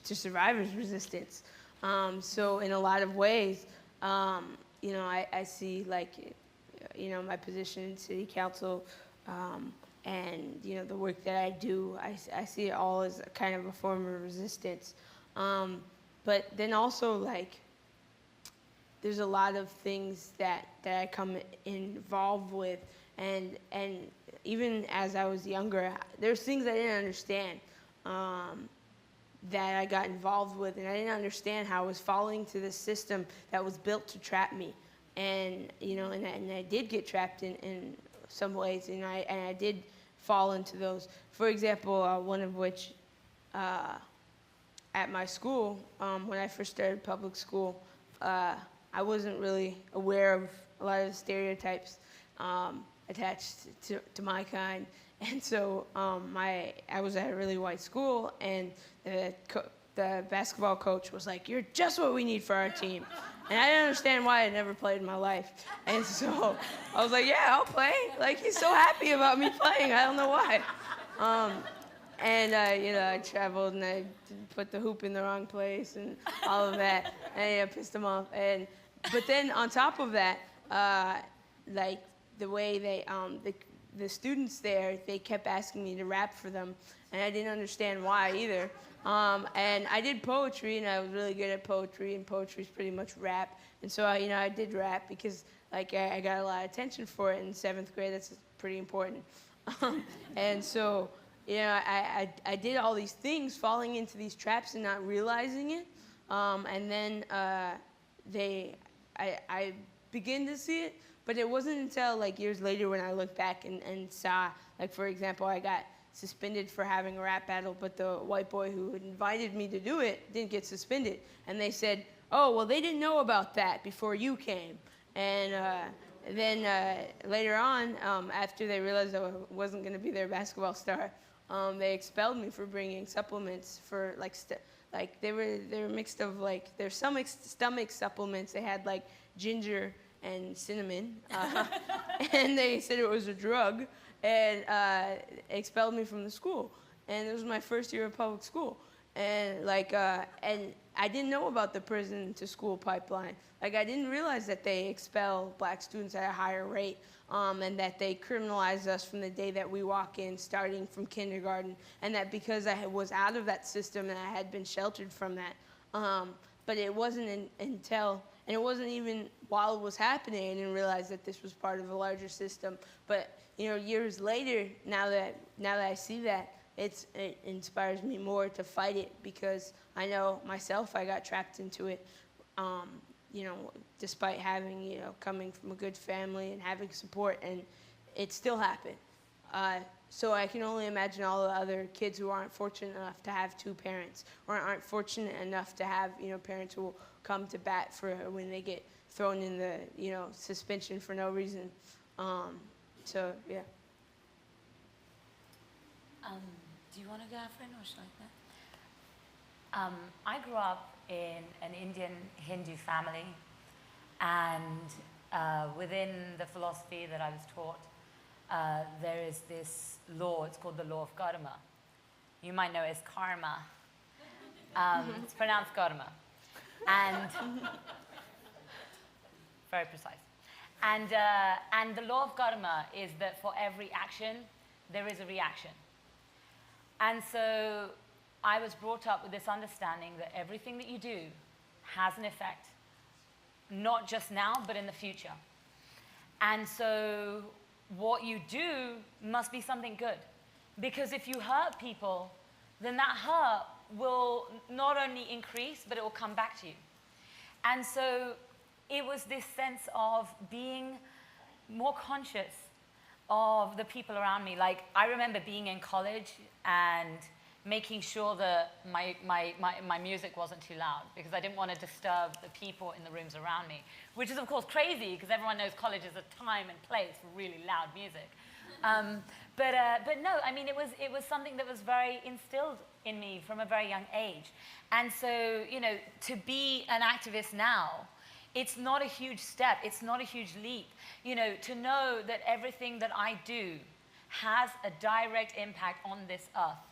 to survivor's resistance. So in a lot of ways, I see, like, my position in city council, and the work that I do, I see it all as a kind of a form of resistance. But then also, like, there's a lot of things that I come involved with, and even as I was younger, there's things I didn't understand that I got involved with, and I didn't understand how I was falling to this system that was built to trap me, and and I did get trapped in some ways, and I did fall into those. For example, one of which at my school, when I first started public school, I wasn't really aware of a lot of the stereotypes attached to my kind. And so I was at a really white school, and the basketball coach was like, "You're just what we need for our team." And I didn't understand why. I never played in my life. And so I was like, "Yeah, I'll play." Like, he's so happy about me playing. I don't know why. I traveled, and I put the hoop in the wrong place and all of that. And I pissed him off. But then on top of that, like, the way the students there, they kept asking me to rap for them, and I didn't understand why either. And I did poetry, and I was really good at poetry, and poetry is pretty much rap. And so I did rap because, like, I got a lot of attention for it in 7th grade. That's pretty important. And so I did all these things, falling into these traps and not realizing it. And then I began to see it. But it wasn't until, like, years later when I looked back and saw, like, for example, I got suspended for having a rap battle, but the white boy who had invited me to do it didn't get suspended. And they said, "Oh, well, they didn't know about that before you came." And then later on, after they realized I wasn't going to be their basketball star, they expelled me for bringing supplements for, like, they were mixed of, like, there's some stomach supplements. They had, like, ginger and cinnamon, and they said it was a drug, and expelled me from the school. And it was my first year of public school, and and I didn't know about the prison to school pipeline. Like, I didn't realize that they expel black students at a higher rate, and that they criminalize us from the day that we walk in, starting from kindergarten, and that because I was out of that system and I had been sheltered from that. But it wasn't until, and it wasn't even while it was happening, I didn't realize that this was part of a larger system. But years later, now that I see that, it inspires me more to fight it, because I know myself I got trapped into it. Despite having coming from a good family and having support, and it still happened. So I can only imagine all the other kids who aren't fortunate enough to have two parents, or aren't fortunate enough to have parents who will come to bat for when they get thrown in the suspension for no reason. So yeah. Do you want to go, Afrin, or should I go? I grew up in an Indian Hindu family, and within the philosophy that I was taught, there is this law. It's called the law of karma. You might know it as karma. It's pronounced karma, and very precise. And the law of karma is that for every action, there is a reaction. And so I was brought up with this understanding that everything that you do has an effect, not just now, but in the future. And so what you do must be something good. Because if you hurt people, then that hurt will not only increase, but it will come back to you. And so it was this sense of being more conscious of the people around me. Like, I remember being in college and making sure that my music wasn't too loud because I didn't want to disturb the people in the rooms around me, which is, of course, crazy because everyone knows college is a time and place for really loud music. But no, I mean, it was something that was very instilled in me from a very young age. And so, you know, to be an activist now, it's not a huge step. It's not a huge leap. You know, to know that everything that I do has a direct impact on this earth.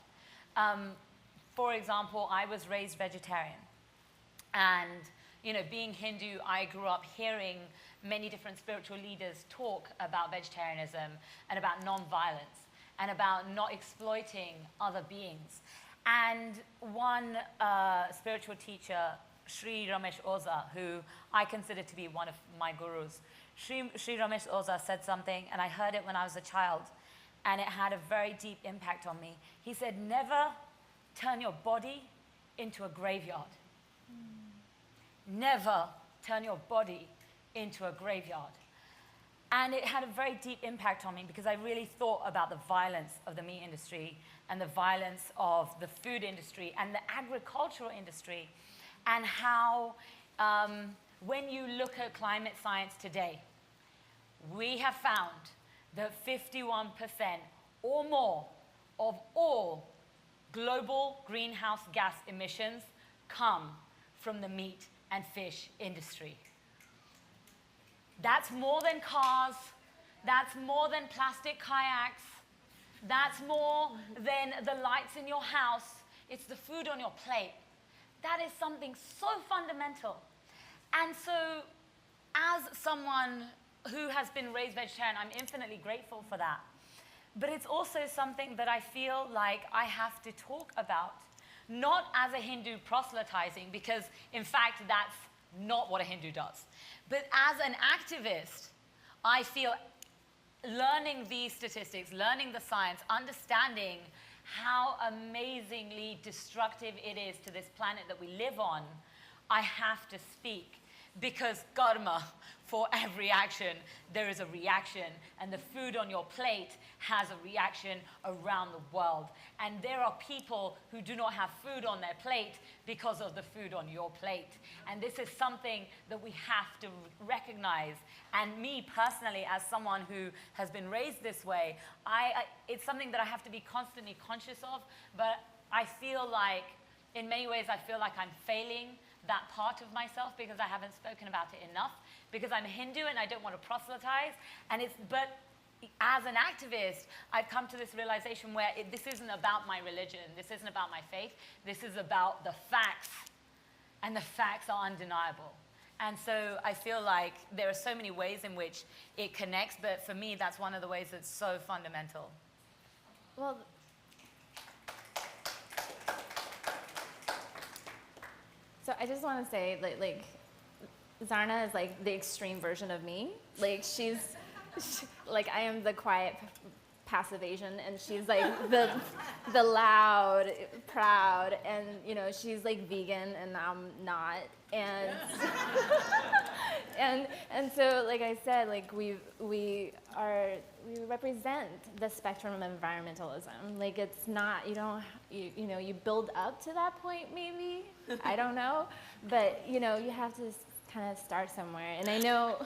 For example, I was raised vegetarian. And, you know, being Hindu, I grew up hearing many different spiritual leaders talk about vegetarianism and about nonviolence and about not exploiting other beings. And one spiritual teacher, Sri Ramesh Oza, who I consider to be one of my gurus, Sri Ramesh Oza said something, and I heard it when I was a child, and it had a very deep impact on me. He said, never turn your body into a graveyard. Never turn your body into a graveyard. And it had a very deep impact on me because I really thought about the violence of the meat industry and the violence of the food industry and the agricultural industry, and how when you look at climate science today, we have found that 51% or more of all global greenhouse gas emissions come from the meat and fish industry. That's more than cars, that's more than plastic kayaks, that's more than the lights in your house, it's the food on your plate. That is something so fundamental. And so, as someone who has been raised vegetarian, I'm infinitely grateful for that. But it's also something that I feel like I have to talk about, not as a Hindu proselytizing, because in fact that's not what a Hindu does. But as an activist, I feel learning these statistics, learning the science, understanding how amazingly destructive it is to this planet that we live on, I have to speak. Because karma, for every action, there is a reaction. And the food on your plate has a reaction around the world. And there are people who do not have food on their plate because of the food on your plate. And this is something that we have to recognize. And me personally, as someone who has been raised this way, it's something that I have to be constantly conscious of. But I feel like, in many ways, I feel like I'm failing that part of myself because I haven't spoken about it enough, because I'm Hindu and I don't want to proselytize. But as an activist, I've come to this realization where this isn't about my religion, this isn't about my faith, this is about the facts, and the facts are undeniable. And so I feel like there are so many ways in which it connects, but for me, that's one of the ways that's so fundamental. Well, so I just want to say, like Zarna is like the extreme version of me. Like like I am the quiet, passive Asian, and she's like the loud, proud, and you know she's like vegan, and I'm not, and and so like I said, like we represent the spectrum of environmentalism. Like it's not, you know, you build up to that point maybe, I don't know, but you know, you have to kind of start somewhere. And I know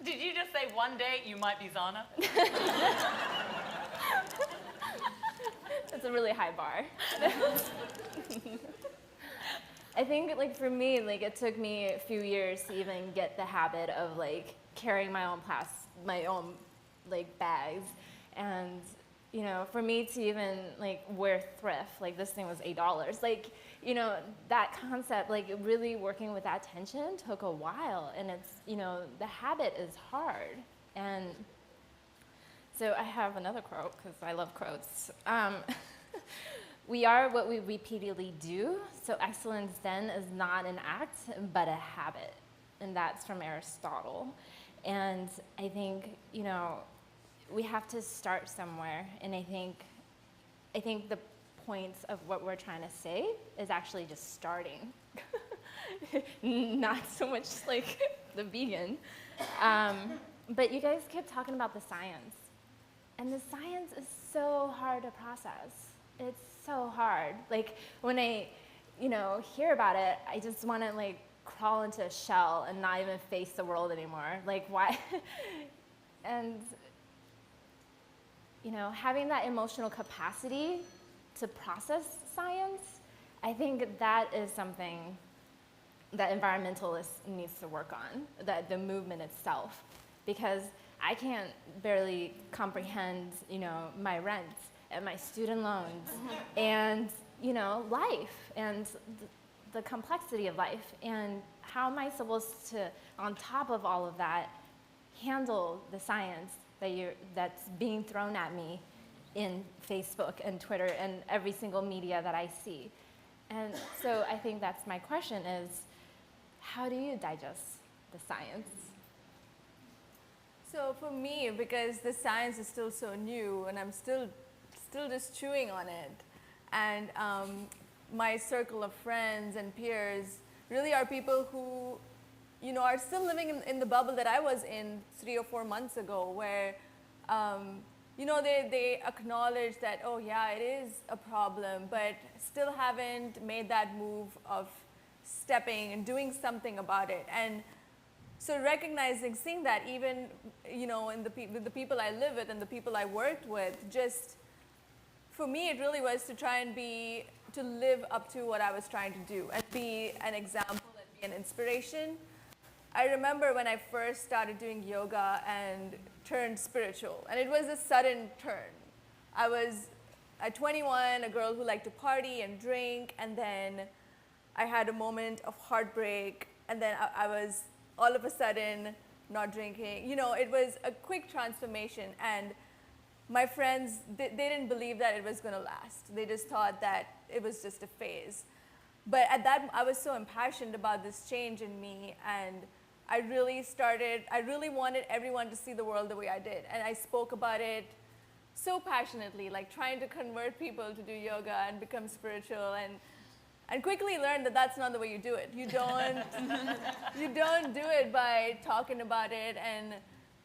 Did you just say one day you might be Zana? It's a really high bar. I think, like, for me, like, it took me a few years to even get the habit of, like, carrying my own like, bags. And, you know, for me to even, like, wear thrift, like, this thing was $8. Like, you know, that concept, like, really working with that tension took a while. And it's, you know, the habit is hard. And so I have another quote, because I love quotes. We are what we repeatedly do, so excellence then is not an act, but a habit. And that's from Aristotle. And I think, you know, we have to start somewhere. And I think the points of what we're trying to say is actually just starting. Not so much like the vegan. But you guys kept talking about the science. And the science is so hard to process. It's so hard. Like, when I, you know, hear about it, I just want to, like, crawl into a shell and not even face the world anymore. Like, why? And, you know, having that emotional capacity to process science, I think that is something that environmentalists needs to work on, that the movement itself, because I can't barely comprehend, you know, my rent and my student loans and, you know, life and the complexity of life. And how am I supposed to, on top of all of that, handle the science that's being thrown at me in Facebook and Twitter and every single media that I see? And so I think that's my question is, how do you digest the science? So for me, because the science is still so new and I'm still just chewing on it, and my circle of friends and peers really are people who, you know, are still living in the bubble that I was in 3 or 4 months ago, where, you know, they acknowledge that, oh yeah, it is a problem, but still haven't made that move of stepping and doing something about it. And so recognizing, seeing that even, you know, in the people I live with and the people I worked with, just, for me, it really was to try and to live up to what I was trying to do and be an example and be an inspiration. I remember when I first started doing yoga and turned spiritual, and it was a sudden turn. I was, at 21, a girl who liked to party and drink, and then I had a moment of heartbreak, and then I was all of a sudden not drinking. You know, it was a quick transformation, and my friends, they didn't believe that it was going to last. They just thought that it was just a phase. But at that, I was so impassioned about this change in me, and I really wanted everyone to see the world the way I did. And I spoke about it so passionately, like trying to convert people to do yoga and become spiritual, and quickly learned that that's not the way you do it. You don't do it by talking about it and,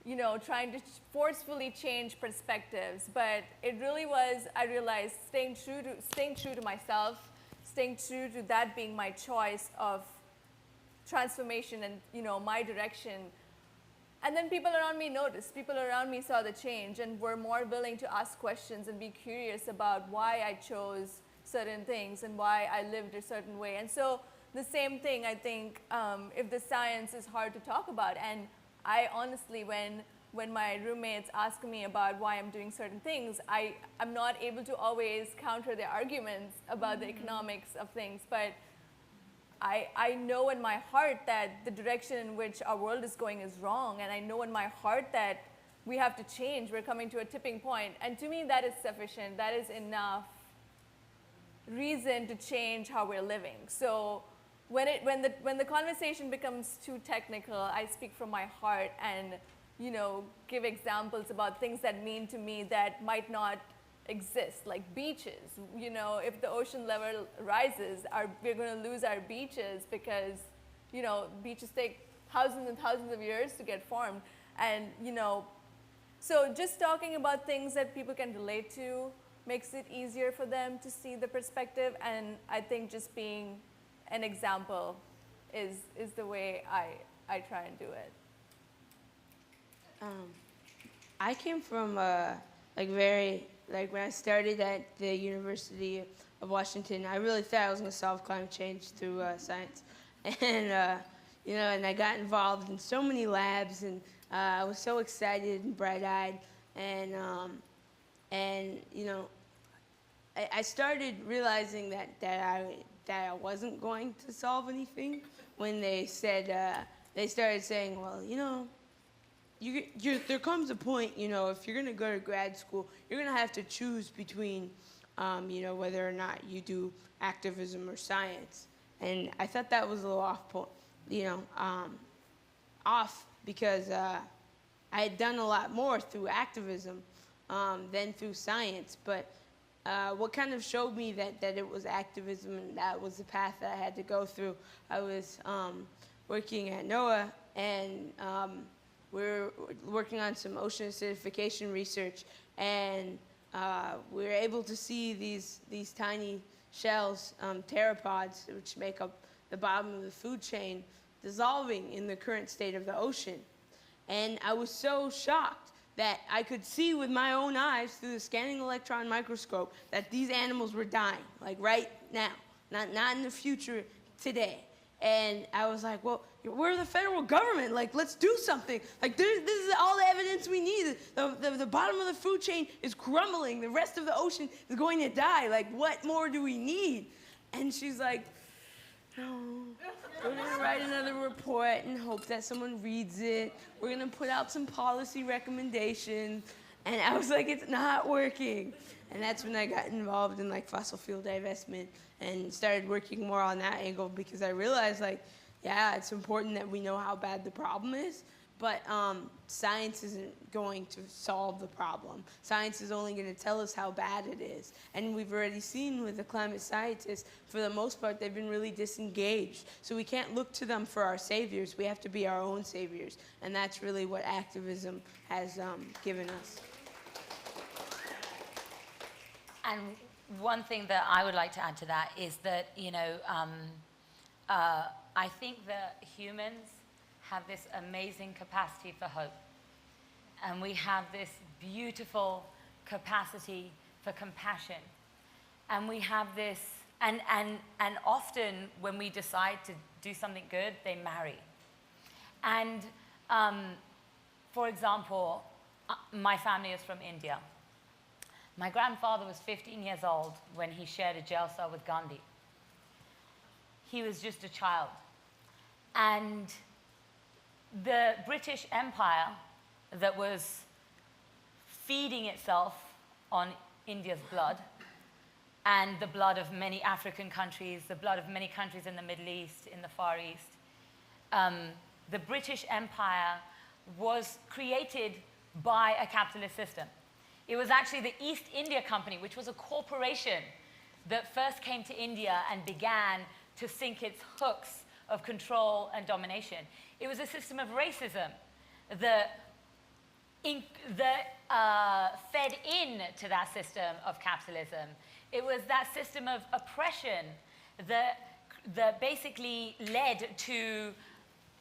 you know, trying to forcefully change perspectives. But it really was, I realized, staying true to myself, staying true to that being my choice of transformation and, you know, my direction. And then people around me noticed. People around me saw the change and were more willing to ask questions and be curious about why I chose certain things and why I lived a certain way. And so the same thing, I think, if the science is hard to talk about, and I honestly, when my roommates ask me about why I'm doing certain things, I'm not able to always counter their arguments about the economics of things, but I know in my heart that the direction in which our world is going is wrong, and I know in my heart that we have to change. We're coming to a tipping point, and to me that is sufficient. That is enough reason to change how we're living. So when the conversation becomes too technical, I speak from my heart and, you know, give examples about things that mean to me that might not exist, like beaches. You know, if the ocean level rises, we're going to lose our beaches because, you know, beaches take thousands and thousands of years to get formed. And, you know, so just talking about things that people can relate to makes it easier for them to see the perspective. And I think just being an example is the way I try and do it. I came from when I started at the University of Washington, I really thought I was going to solve climate change through science, and and I got involved in so many labs, and I was so excited and bright-eyed, and I started realizing that I wasn't going to solve anything when they started saying, well, there comes a point, if you're going to go to grad school, you're going to have to choose between, whether or not you do activism or science. And I thought that was a little off because I had done a lot more through activism than through science. But what kind of showed me that it was activism and that was the path that I had to go through, I was working at NOAA, and we're working on some ocean acidification research, and we were able to see these tiny shells, pteropods, which make up the bottom of the food chain, dissolving in the current state of the ocean. And I was so shocked that I could see with my own eyes through the scanning electron microscope that these animals were dying, like right now, not in the future, today. And I was like, well, we're the federal government. Like, let's do something. Like, this is all the evidence we need. The bottom of the food chain is crumbling. The rest of the ocean is going to die. Like, what more do we need? And she's like, no, we're going to write another report and hope that someone reads it. We're going to put out some policy recommendations. And I was like, it's not working. And that's when I got involved in fossil fuel divestment and started working more on that angle, because I realized yeah, it's important that we know how bad the problem is, but science isn't going to solve the problem. Science is only going to tell us how bad it is. And we've already seen with the climate scientists, for the most part, they've been really disengaged. So we can't look to them for our saviors. We have to be our own saviors. And that's really what activism has given us. And one thing that I would like to add to that is that, I think that humans have this amazing capacity for hope. And we have this beautiful capacity for compassion. And we have this, and often when we decide to do something good, they marry. And for example, my family is from India. My grandfather was 15 years old when he shared a jail cell with Gandhi. He was just a child. And the British Empire that was feeding itself on India's blood, and the blood of many African countries, the blood of many countries in the Middle East, in the Far East, the British Empire was created by a capitalist system. It was actually the East India Company, which was a corporation that first came to India and began to sink its hooks of control and domination. It was a system of racism that fed into that system of capitalism. It was that system of oppression that basically led to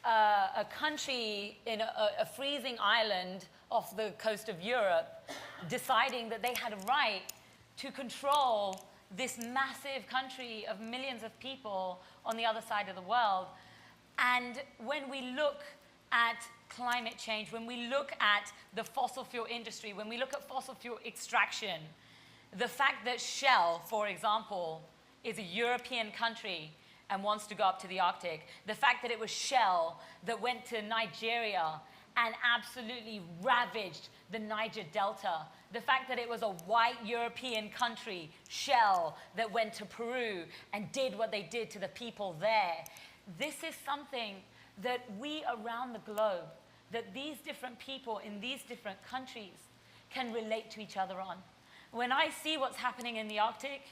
a country in a freezing island off the coast of Europe deciding that they had a right to control this massive country of millions of people on the other side of the world. And when we look at climate change, when we look at the fossil fuel industry, when we look at fossil fuel extraction, the fact that Shell, for example, is a European country and wants to go up to the Arctic, the fact that it was Shell that went to Nigeria and absolutely ravaged the Niger Delta, the fact that it was a white European country, Shell, that went to Peru and did what they did to the people there. This is something that we around the globe, that these different people in these different countries can relate to each other on. When I see what's happening in the Arctic,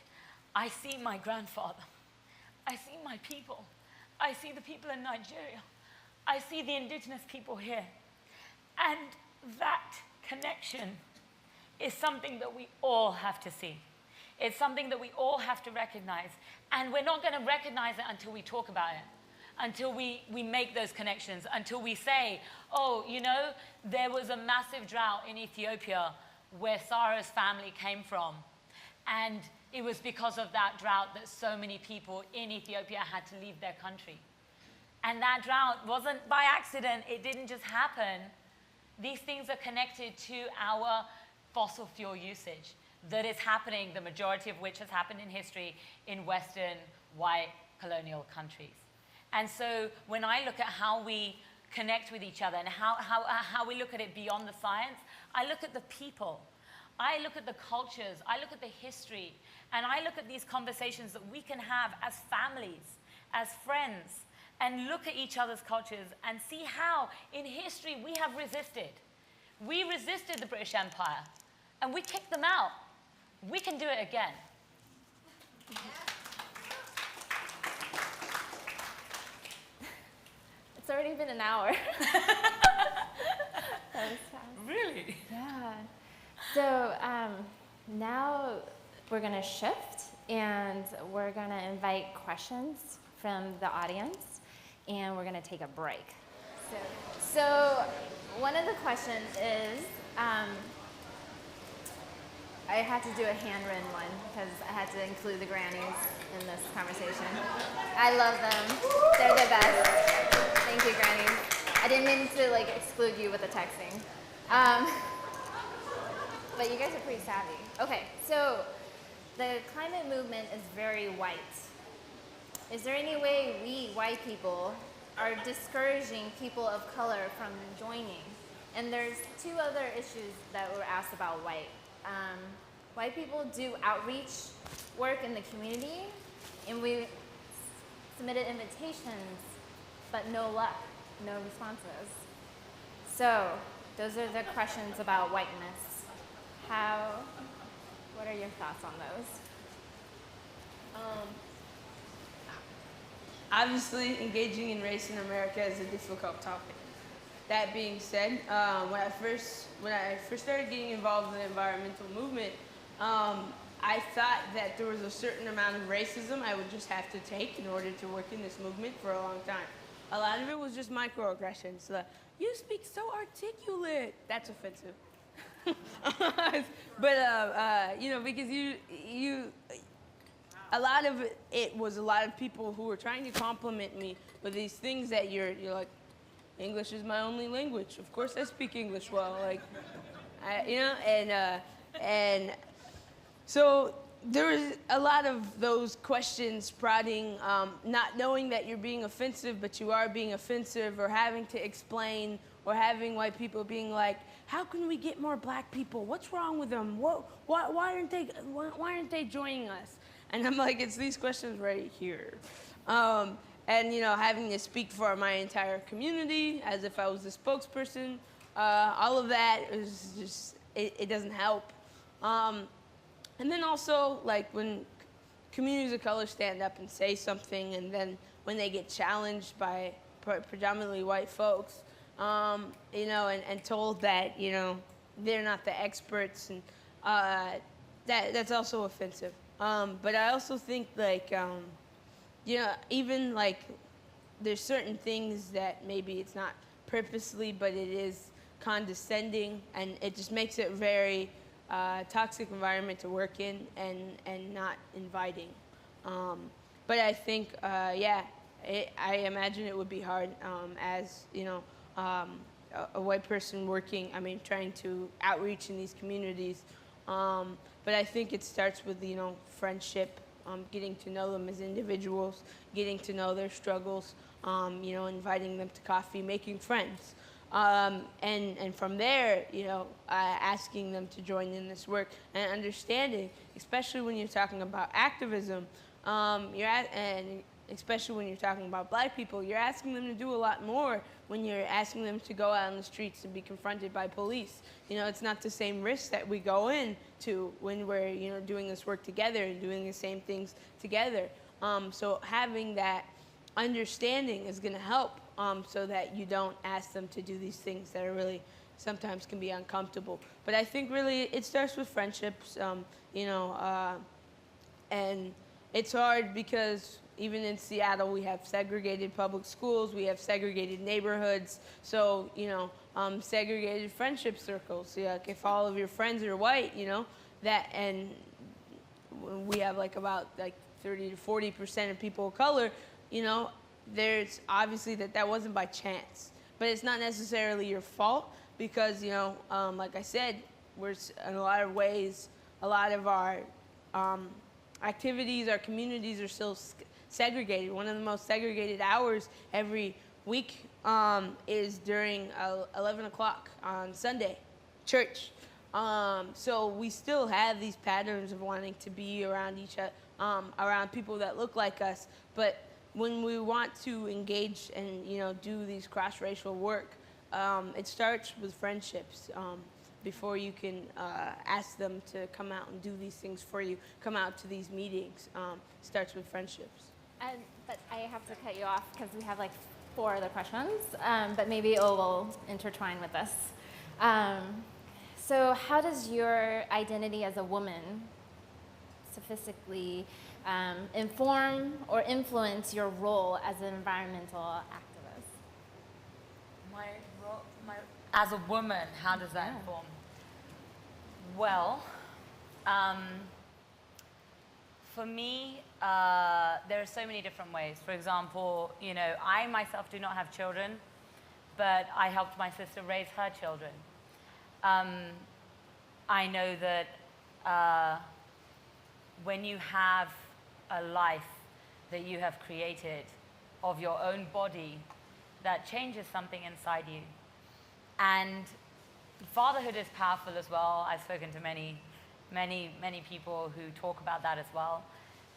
I see my grandfather. I see my people. I see the people in Nigeria. I see the indigenous people here. And that connection is something that we all have to see. It's something that we all have to recognize. And we're not going to recognize it until we talk about it. until we make those connections, until we say, oh, you know, there was a massive drought in Ethiopia where Sarah's family came from. And it was because of that drought that so many people in Ethiopia had to leave their country. And that drought wasn't by accident. It didn't just happen. These things are connected to our fossil fuel usage that is happening, the majority of which has happened in history in Western, white, colonial countries. And so when I look at how we connect with each other and how we look at it beyond the science, I look at the people. I look at the cultures, I look at the history, and I look at these conversations that we can have as families, as friends, and look at each other's cultures and see how in history we have resisted. We resisted the British Empire, and we kicked them out. We can do it again. It's already been an hour. That was fast. Really? Yeah. So now we're going to shift, and we're going to invite questions from the audience, and we're going to take a break. So one of the questions is, I had to do a handwritten one because I had to include the grannies in this conversation. I love them. They're the best. Thank you, grannies. I didn't mean to exclude you with the texting. But you guys are pretty savvy. Okay, so the climate movement is very white. Is there any way we, white people, are discouraging people of color from joining? And there's two other issues that were asked about white. White people do outreach work in the community, and we submitted invitations, but no luck, no responses. So those are the questions about whiteness. What are your thoughts on those? Obviously, engaging in race in America is a difficult topic. That being said, when I first started getting involved in the environmental movement, I thought that there was a certain amount of racism I would just have to take in order to work in this movement for a long time. A lot of it was just microaggressions. You speak so articulate. That's offensive. But you know, because a lot of it was a lot of people who were trying to compliment me with these things that you're like, English is my only language. Of course I speak English well, you know, and so there was a lot of those questions prodding, not knowing that you're being offensive, but you are being offensive, or having to explain, or having white people being like, how can we get more black people? What's wrong with them? Why aren't they joining us? And I'm like, it's these questions right here. And you know, having to speak for my entire community as if I was the spokesperson, all of that is just, it doesn't help. And then also, like, when communities of color stand up and say something, and then when they get challenged by predominantly white folks, you know, and told that, you know, they're not the experts, and that's also offensive. But I also think, like, you know, even like there's certain things that maybe it's not purposely, but it is condescending, and it just makes it very toxic environment to work in, and not inviting. But I think, yeah, I imagine it would be hard as, you know, a white person working, I mean, trying to outreach in these communities. But I think it starts with, you know, friendship, getting to know them as individuals, getting to know their struggles, you know, inviting them to coffee, making friends. And from there, you know, asking them to join in this work, and understanding, especially when you're talking about activism, and especially when you're talking about black people, you're asking them to do a lot more when you're asking them to go out on the streets and be confronted by police. You know, it's not the same risk that we go into when we're, you know, doing this work together and doing the same things together. So having that understanding is going to help, so that you don't ask them to do these things that are really sometimes can be uncomfortable. But I think really it starts with friendships, you know, and it's hard because even in Seattle, we have segregated public schools, we have segregated neighborhoods, so, you know, segregated friendship circles. So, like, if all of your friends are white, you know, that, and we have like about like 30 to 40% of people of color, you know, there's obviously that wasn't by chance. But it's not necessarily your fault because, you know, like I said, we're in a lot of ways, a lot of our activities, our communities are still segregated. One of the most segregated hours every week is during 11 o'clock on Sunday, church. So we still have these patterns of wanting to be around each other, around people that look like us. But when we want to engage and, you know, do these cross-racial work, it starts with friendships. Before you can ask them to come out and do these things for you, come out to these meetings, starts with friendships. But I have to cut you off because we have like 4 other questions, but maybe O will intertwine with us. So how does your identity as a woman sophistically inform or influence your role as an environmental activist? My role, as a woman, how does that inform? Well, for me, there are so many different ways. For example, you know, I myself do not have children, but I helped my sister raise her children. I know that when you have a life that you have created of your own body, that changes something inside you. And fatherhood is powerful as well. I've spoken to many people who talk about that as well.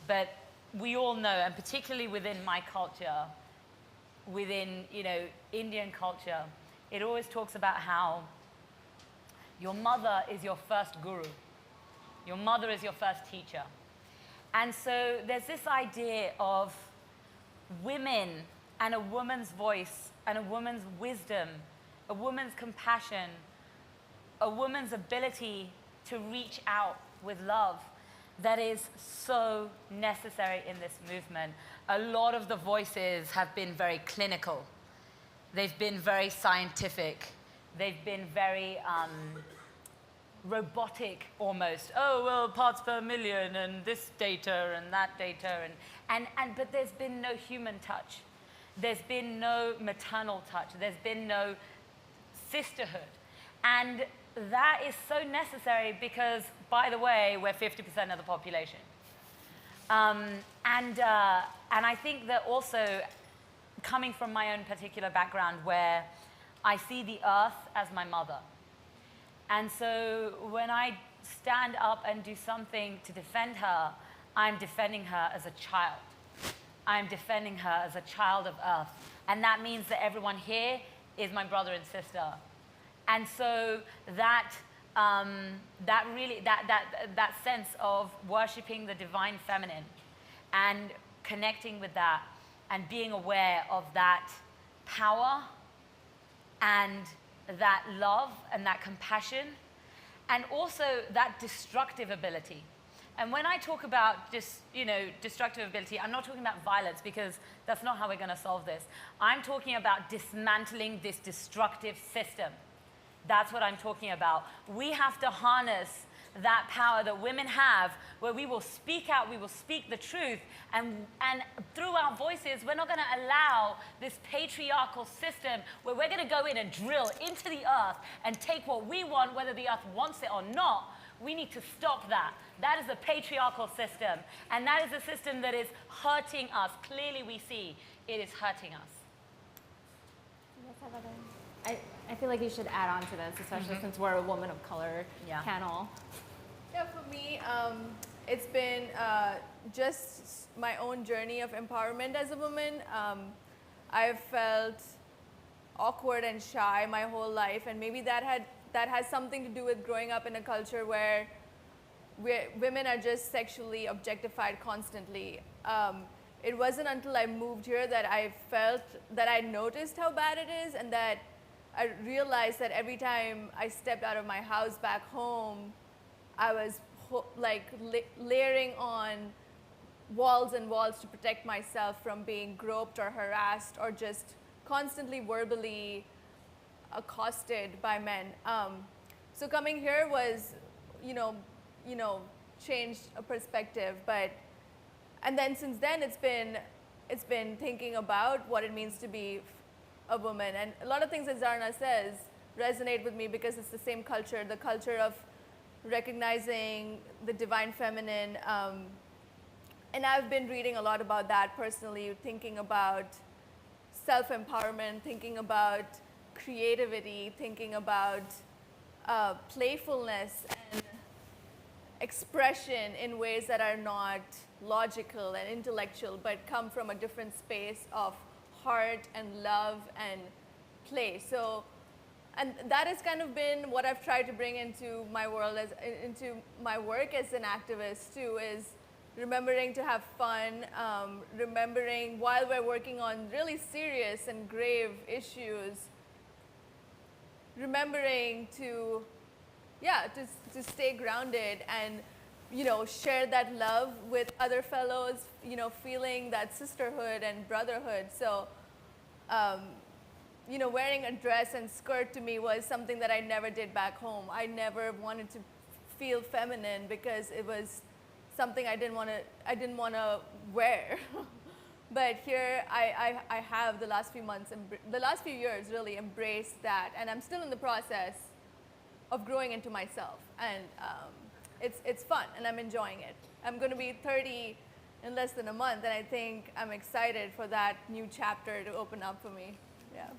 But we all know, and particularly within my culture, within, you know, Indian culture, it always talks about how your mother is your first guru. Your mother is your first teacher. And so there's this idea of women and a woman's voice and a woman's wisdom, a woman's compassion, a woman's ability to reach out with love that is so necessary in this movement. A lot of the voices have been very clinical. They've been very scientific. They've been very robotic almost. Oh, well, parts per million and this data and that data. But there's been no human touch. There's been no maternal touch. There's been no sisterhood. And that is so necessary because, by the way, we're 50% of the population. And I think that also, coming from my own particular background where I see the earth as my mother. And so when I stand up and do something to defend her, I'm defending her as a child. I'm defending her as a child of earth. And that means that everyone here is my brother and sister. And so that sense of worshiping the divine feminine and connecting with that and being aware of that power and that love and that compassion and also that destructive ability. And when I talk about just, you know, destructive ability, I'm not talking about violence because that's not how we're going to solve this. I'm talking about dismantling this destructive system. That's what I'm talking about. We have to harness that power that women have where we will speak out, we will speak the truth, and through our voices, we're not going to allow this patriarchal system where we're going to go in and drill into the earth and take what we want, whether the earth wants it or not. We need to stop that. That is a patriarchal system, and that is a system that is hurting us. Clearly we see it is hurting us. I feel like you should add on to this, especially since we're a woman of color panel. Yeah, for me, it's been just my own journey of empowerment as a woman. I've felt awkward and shy my whole life, and maybe that has something to do with growing up in a culture where women are just sexually objectified constantly. It wasn't until I moved here that I felt that I noticed how bad it is, and that I realized that every time I stepped out of my house back home, I was layering on walls and walls to protect myself from being groped or harassed or just constantly verbally accosted by men. So coming here was, changed a perspective. And then since then, it's been thinking about what it means to be a woman. And a lot of things that Zarna says resonate with me because it's the same culture, the culture of recognizing the divine feminine. And I've been reading a lot about that personally, thinking about self-empowerment, thinking about creativity, thinking about playfulness and expression in ways that are not logical and intellectual, but come from a different space of heart and love and play. So, and that has kind of been what I've tried to bring into my world, into my work as an activist too, is remembering to have fun, remembering while we're working on really serious and grave issues, remembering to stay grounded and, share that love with other fellows, feeling that sisterhood and brotherhood. So, wearing a dress and skirt to me was something that I never did back home. I never wanted to feel feminine because it was something I didn't want to wear. But here I have the last few months, the last few years really embraced that, and I'm still in the process of growing into myself, and it's fun, and I'm enjoying it. I'm going to be 30 in less than a month, and I think I'm excited for that new chapter to open up for me. Yeah.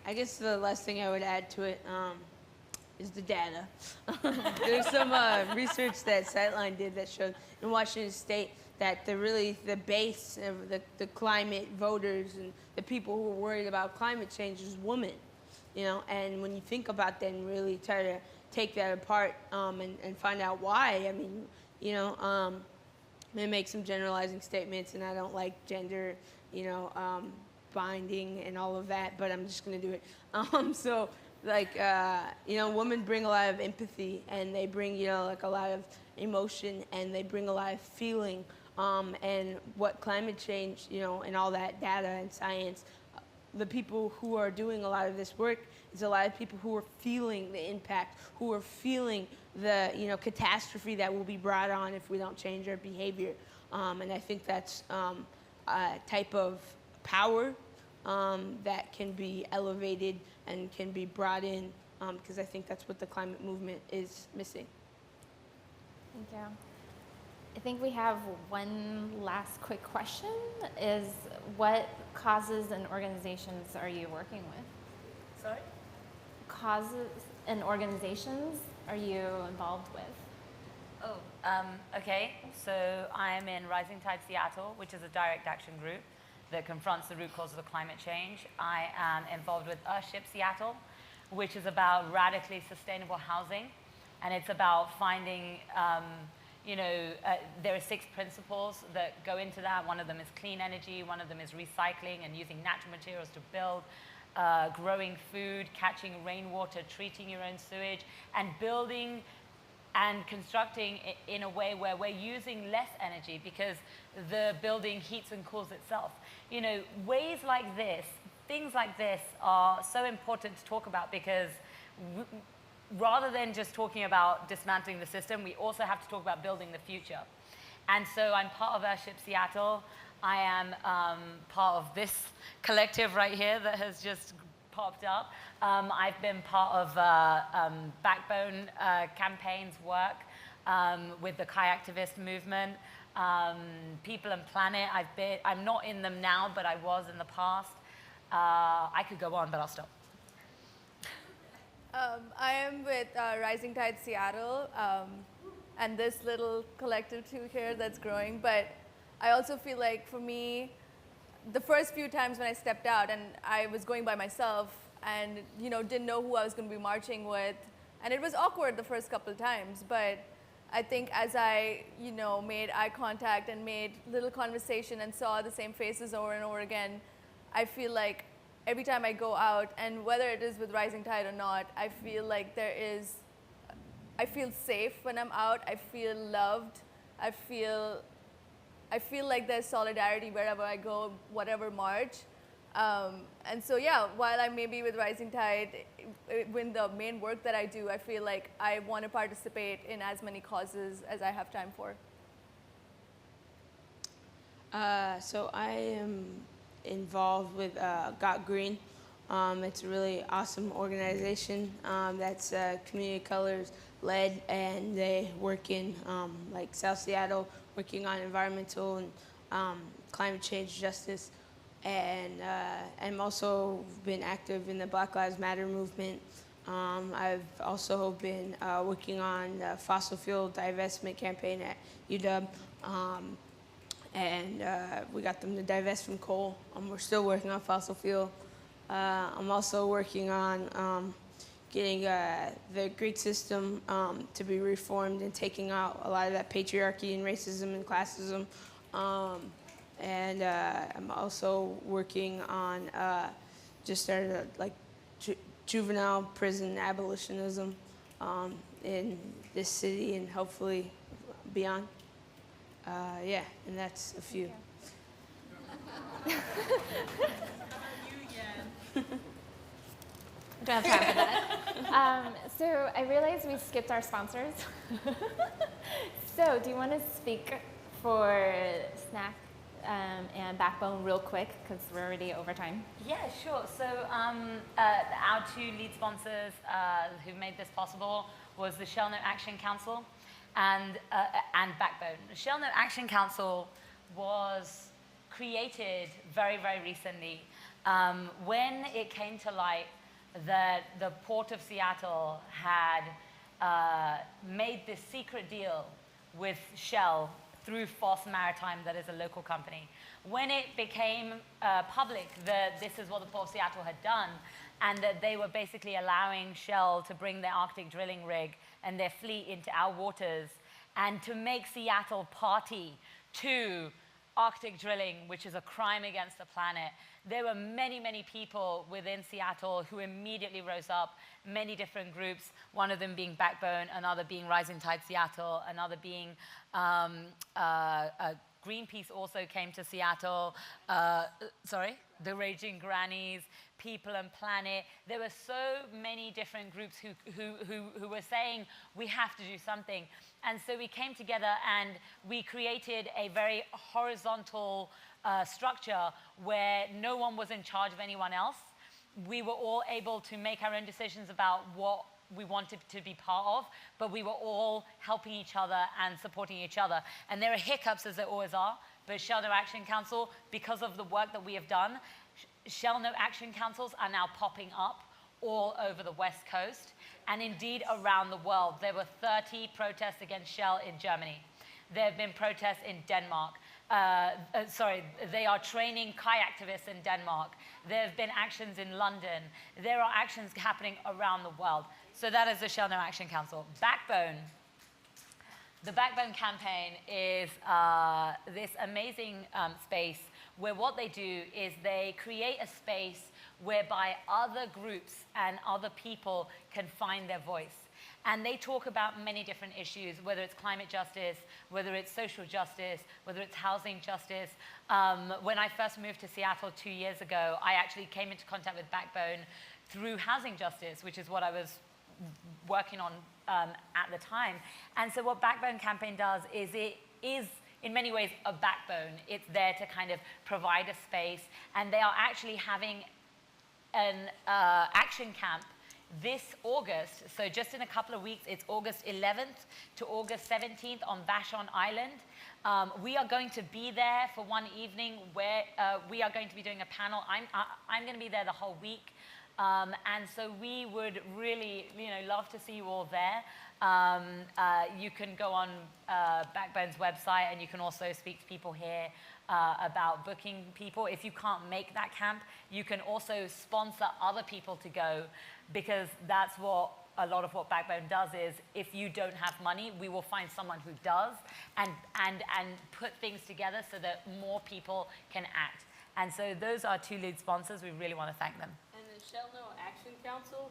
I guess the last thing I would add to it is the data. There's some research that Sightline did that showed in Washington State that the base of the climate voters and the people who are worried about climate change is women. And when you think about that and really try to take that apart and find out why, I mean, they make some generalizing statements, and I don't like gender, binding and all of that, but I'm just going to do it. Women bring a lot of empathy, and they bring, a lot of emotion, and they bring a lot of feeling, and what climate change, and all that data and science, the people who are doing a lot of this work is a lot of people who are feeling the impact, who are feeling the catastrophe that will be brought on if we don't change our behavior. And I think that's a type of power that can be elevated and can be brought in, because I think that's what the climate movement is missing. Thank you. I think we have one last quick question, is what causes and organizations are you working with? Sorry? Causes and organizations are you involved with? Okay. So I'm in Rising Tide Seattle, which is a direct action group that confronts the root cause of the climate change. I am involved with Earthship Seattle, which is about radically sustainable housing. And it's about finding, there are 6 principles that go into that. One of them is clean energy, one of them is recycling and using natural materials to build, growing food, catching rainwater, treating your own sewage, and building and constructing in a way where we're using less energy because the building heats and cools itself. Ways like this, things like this are so important to talk about because rather than just talking about dismantling the system, we also have to talk about building the future. And so I'm part of Earthship Seattle. I am part of this collective right here that has just popped up. I've been part of Backbone campaign's work with the Activist movement, People and Planet. I'm not in them now, but I was in the past. I could go on, but I'll stop. I am with Rising Tide Seattle and this little collective too here that's growing. But I also feel like for me, the first few times when I stepped out and I was going by myself and didn't know who I was going to be marching with, and it was awkward the first couple of times. But I think as I made eye contact and made little conversation and saw the same faces over and over again, I feel like every time I go out, and whether it is with Rising Tide or not, I feel like I feel safe when I'm out. I feel loved. I feel like there's solidarity wherever I go, whatever march. And so yeah, while I may be with Rising Tide, when the main work that I do, I feel like I want to participate in as many causes as I have time for. So I am involved with Got Green. It's a really awesome organization that's community colors led, and they work in like South Seattle, working on environmental and climate change justice. And I'm also been active in the Black Lives Matter movement. I've also been working on the fossil fuel divestment campaign at UW. And we got them to divest from coal. We're still working on fossil fuel. I'm also working on getting the Greek system to be reformed and taking out a lot of that patriarchy and racism and classism. And I'm also working on just started like juvenile prison abolitionism in this city and hopefully beyond. Yeah, and that's a few. Don't have time for that. So I realized we skipped our sponsors. So do you want to speak for Snack and Backbone real quick, because we're already over time? Yeah, sure. So our two lead sponsors who made this possible was the Shell No Action Council and Backbone. The Shell No Action Council was created very, very recently when it came to light that the Port of Seattle had made this secret deal with Shell through Foss Maritime, that is a local company. When it became public that this is what the Port of Seattle had done, and that they were basically allowing Shell to bring their Arctic drilling rig and their fleet into our waters, and to make Seattle party to Arctic drilling, which is a crime against the planet, there were many, many people within Seattle who immediately rose up, many different groups, one of them being Backbone, another being Rising Tide Seattle, another being Greenpeace also came to Seattle, the Raging Grannies, People and Planet. There were so many different groups who were saying, we have to do something. And so we came together and we created a very horizontal structure where no one was in charge of anyone else. We were all able to make our own decisions about what we wanted to be part of, but we were all helping each other and supporting each other. And there are hiccups, as there always are, but Shell No Action Council, because of the work that we have done, Shell No Action Councils are now popping up all over the West Coast, and indeed around the world. There were 30 protests against Shell in Germany. There have been protests in Denmark. They are training kayaktivists in Denmark. There have been actions in London. There are actions happening around the world. So that is the Shell No Action Council. Backbone. The Backbone campaign is this amazing space where what they do is they create a space whereby other groups and other people can find their voice. And they talk about many different issues, whether it's climate justice, whether it's social justice, whether it's housing justice. When I first moved to Seattle 2 years ago, I actually came into contact with Backbone through housing justice, which is what I was working on at the time. And so what Backbone Campaign does is it is in many ways a backbone. It's there to kind of provide a space, and they are actually having an action camp this August. So just in a couple of weeks, it's August 11th to August 17th on Vashon Island. We are going to be there for one evening where we are going to be doing a panel. I'm going to be there the whole week. And so we would really, love to see you all there. You can go on Backbone's website, and you can also speak to people here about booking people. If you can't make that camp, you can also sponsor other people to go, because that's what a lot of what Backbone does is, if you don't have money, we will find someone who does and put things together so that more people can act. And so those are two lead sponsors. We really want to thank them. And the Shell No Action Council,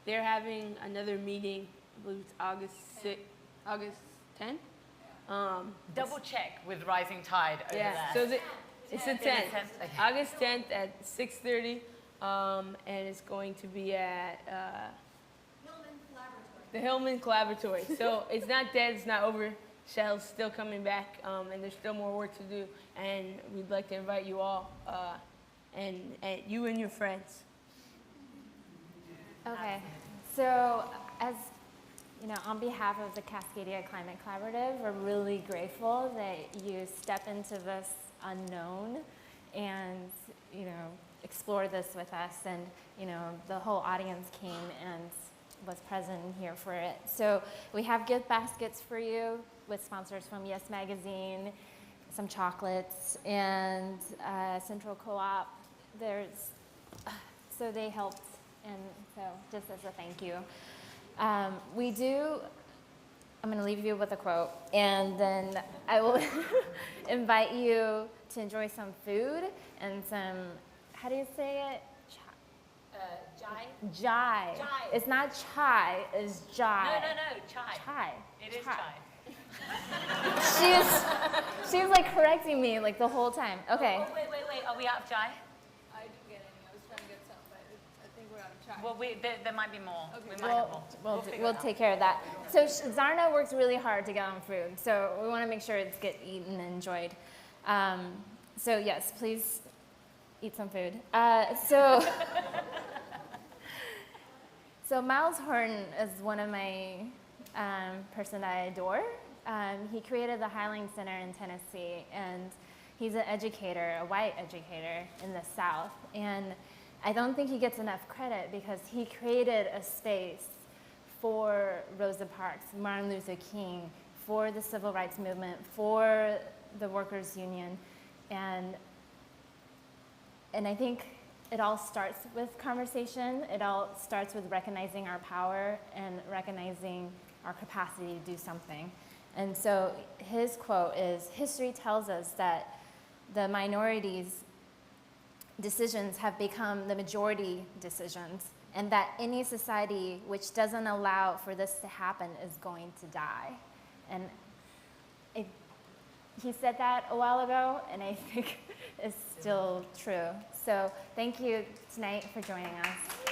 they're having another meeting I believe it's August 10th. Double check with Rising Tide over Yeah, there. so it's the 10th. Okay. August 10th at 6:30, and it's going to be at the Hillman Collaboratory. So it's not dead, it's not over. Shell's still coming back, and there's still more work to do. And we'd like to invite you all, and you and your friends. Okay, so as you know, on behalf of the Cascadia Climate Collaborative, we're really grateful that you step into this unknown and, you know, explore this with us. And, you know, the whole audience came and was present here for it. So we have gift baskets for you with sponsors from Yes Magazine, some chocolates, and Central Co-op. So they helped, and so just as a thank you. I'm going to leave you with a quote, and then I will invite you to enjoy some food and some, how do you say it? Jai? Jai. Jai. It's not chai, it's jai. No, chai. Chai. It is chai. chai. She was like correcting me like the whole time. Okay. Oh, wait. Are we out of chai? I didn't get any. I was trying to get some, but I think we're out of time. Well, there might be more. Okay. We might have more. We'll take care of that. So Zarna works really hard to get on food, so we want to make sure it's get eaten and enjoyed. So yes, please eat some food. So Miles Horton is one of my person that I adore. He created the Highline Center in Tennessee, and he's an educator, a white educator in the South. And I don't think he gets enough credit because he created a space for Rosa Parks, Martin Luther King, for the civil rights movement, for the workers' union. And I think it all starts with conversation. It all starts with recognizing our power and recognizing our capacity to do something. And so his quote is, "History tells us that the minorities' decisions have become the majority decisions, and that any society which doesn't allow for this to happen is going to die." And he said that a while ago, and I think it's still true. So thank you tonight for joining us.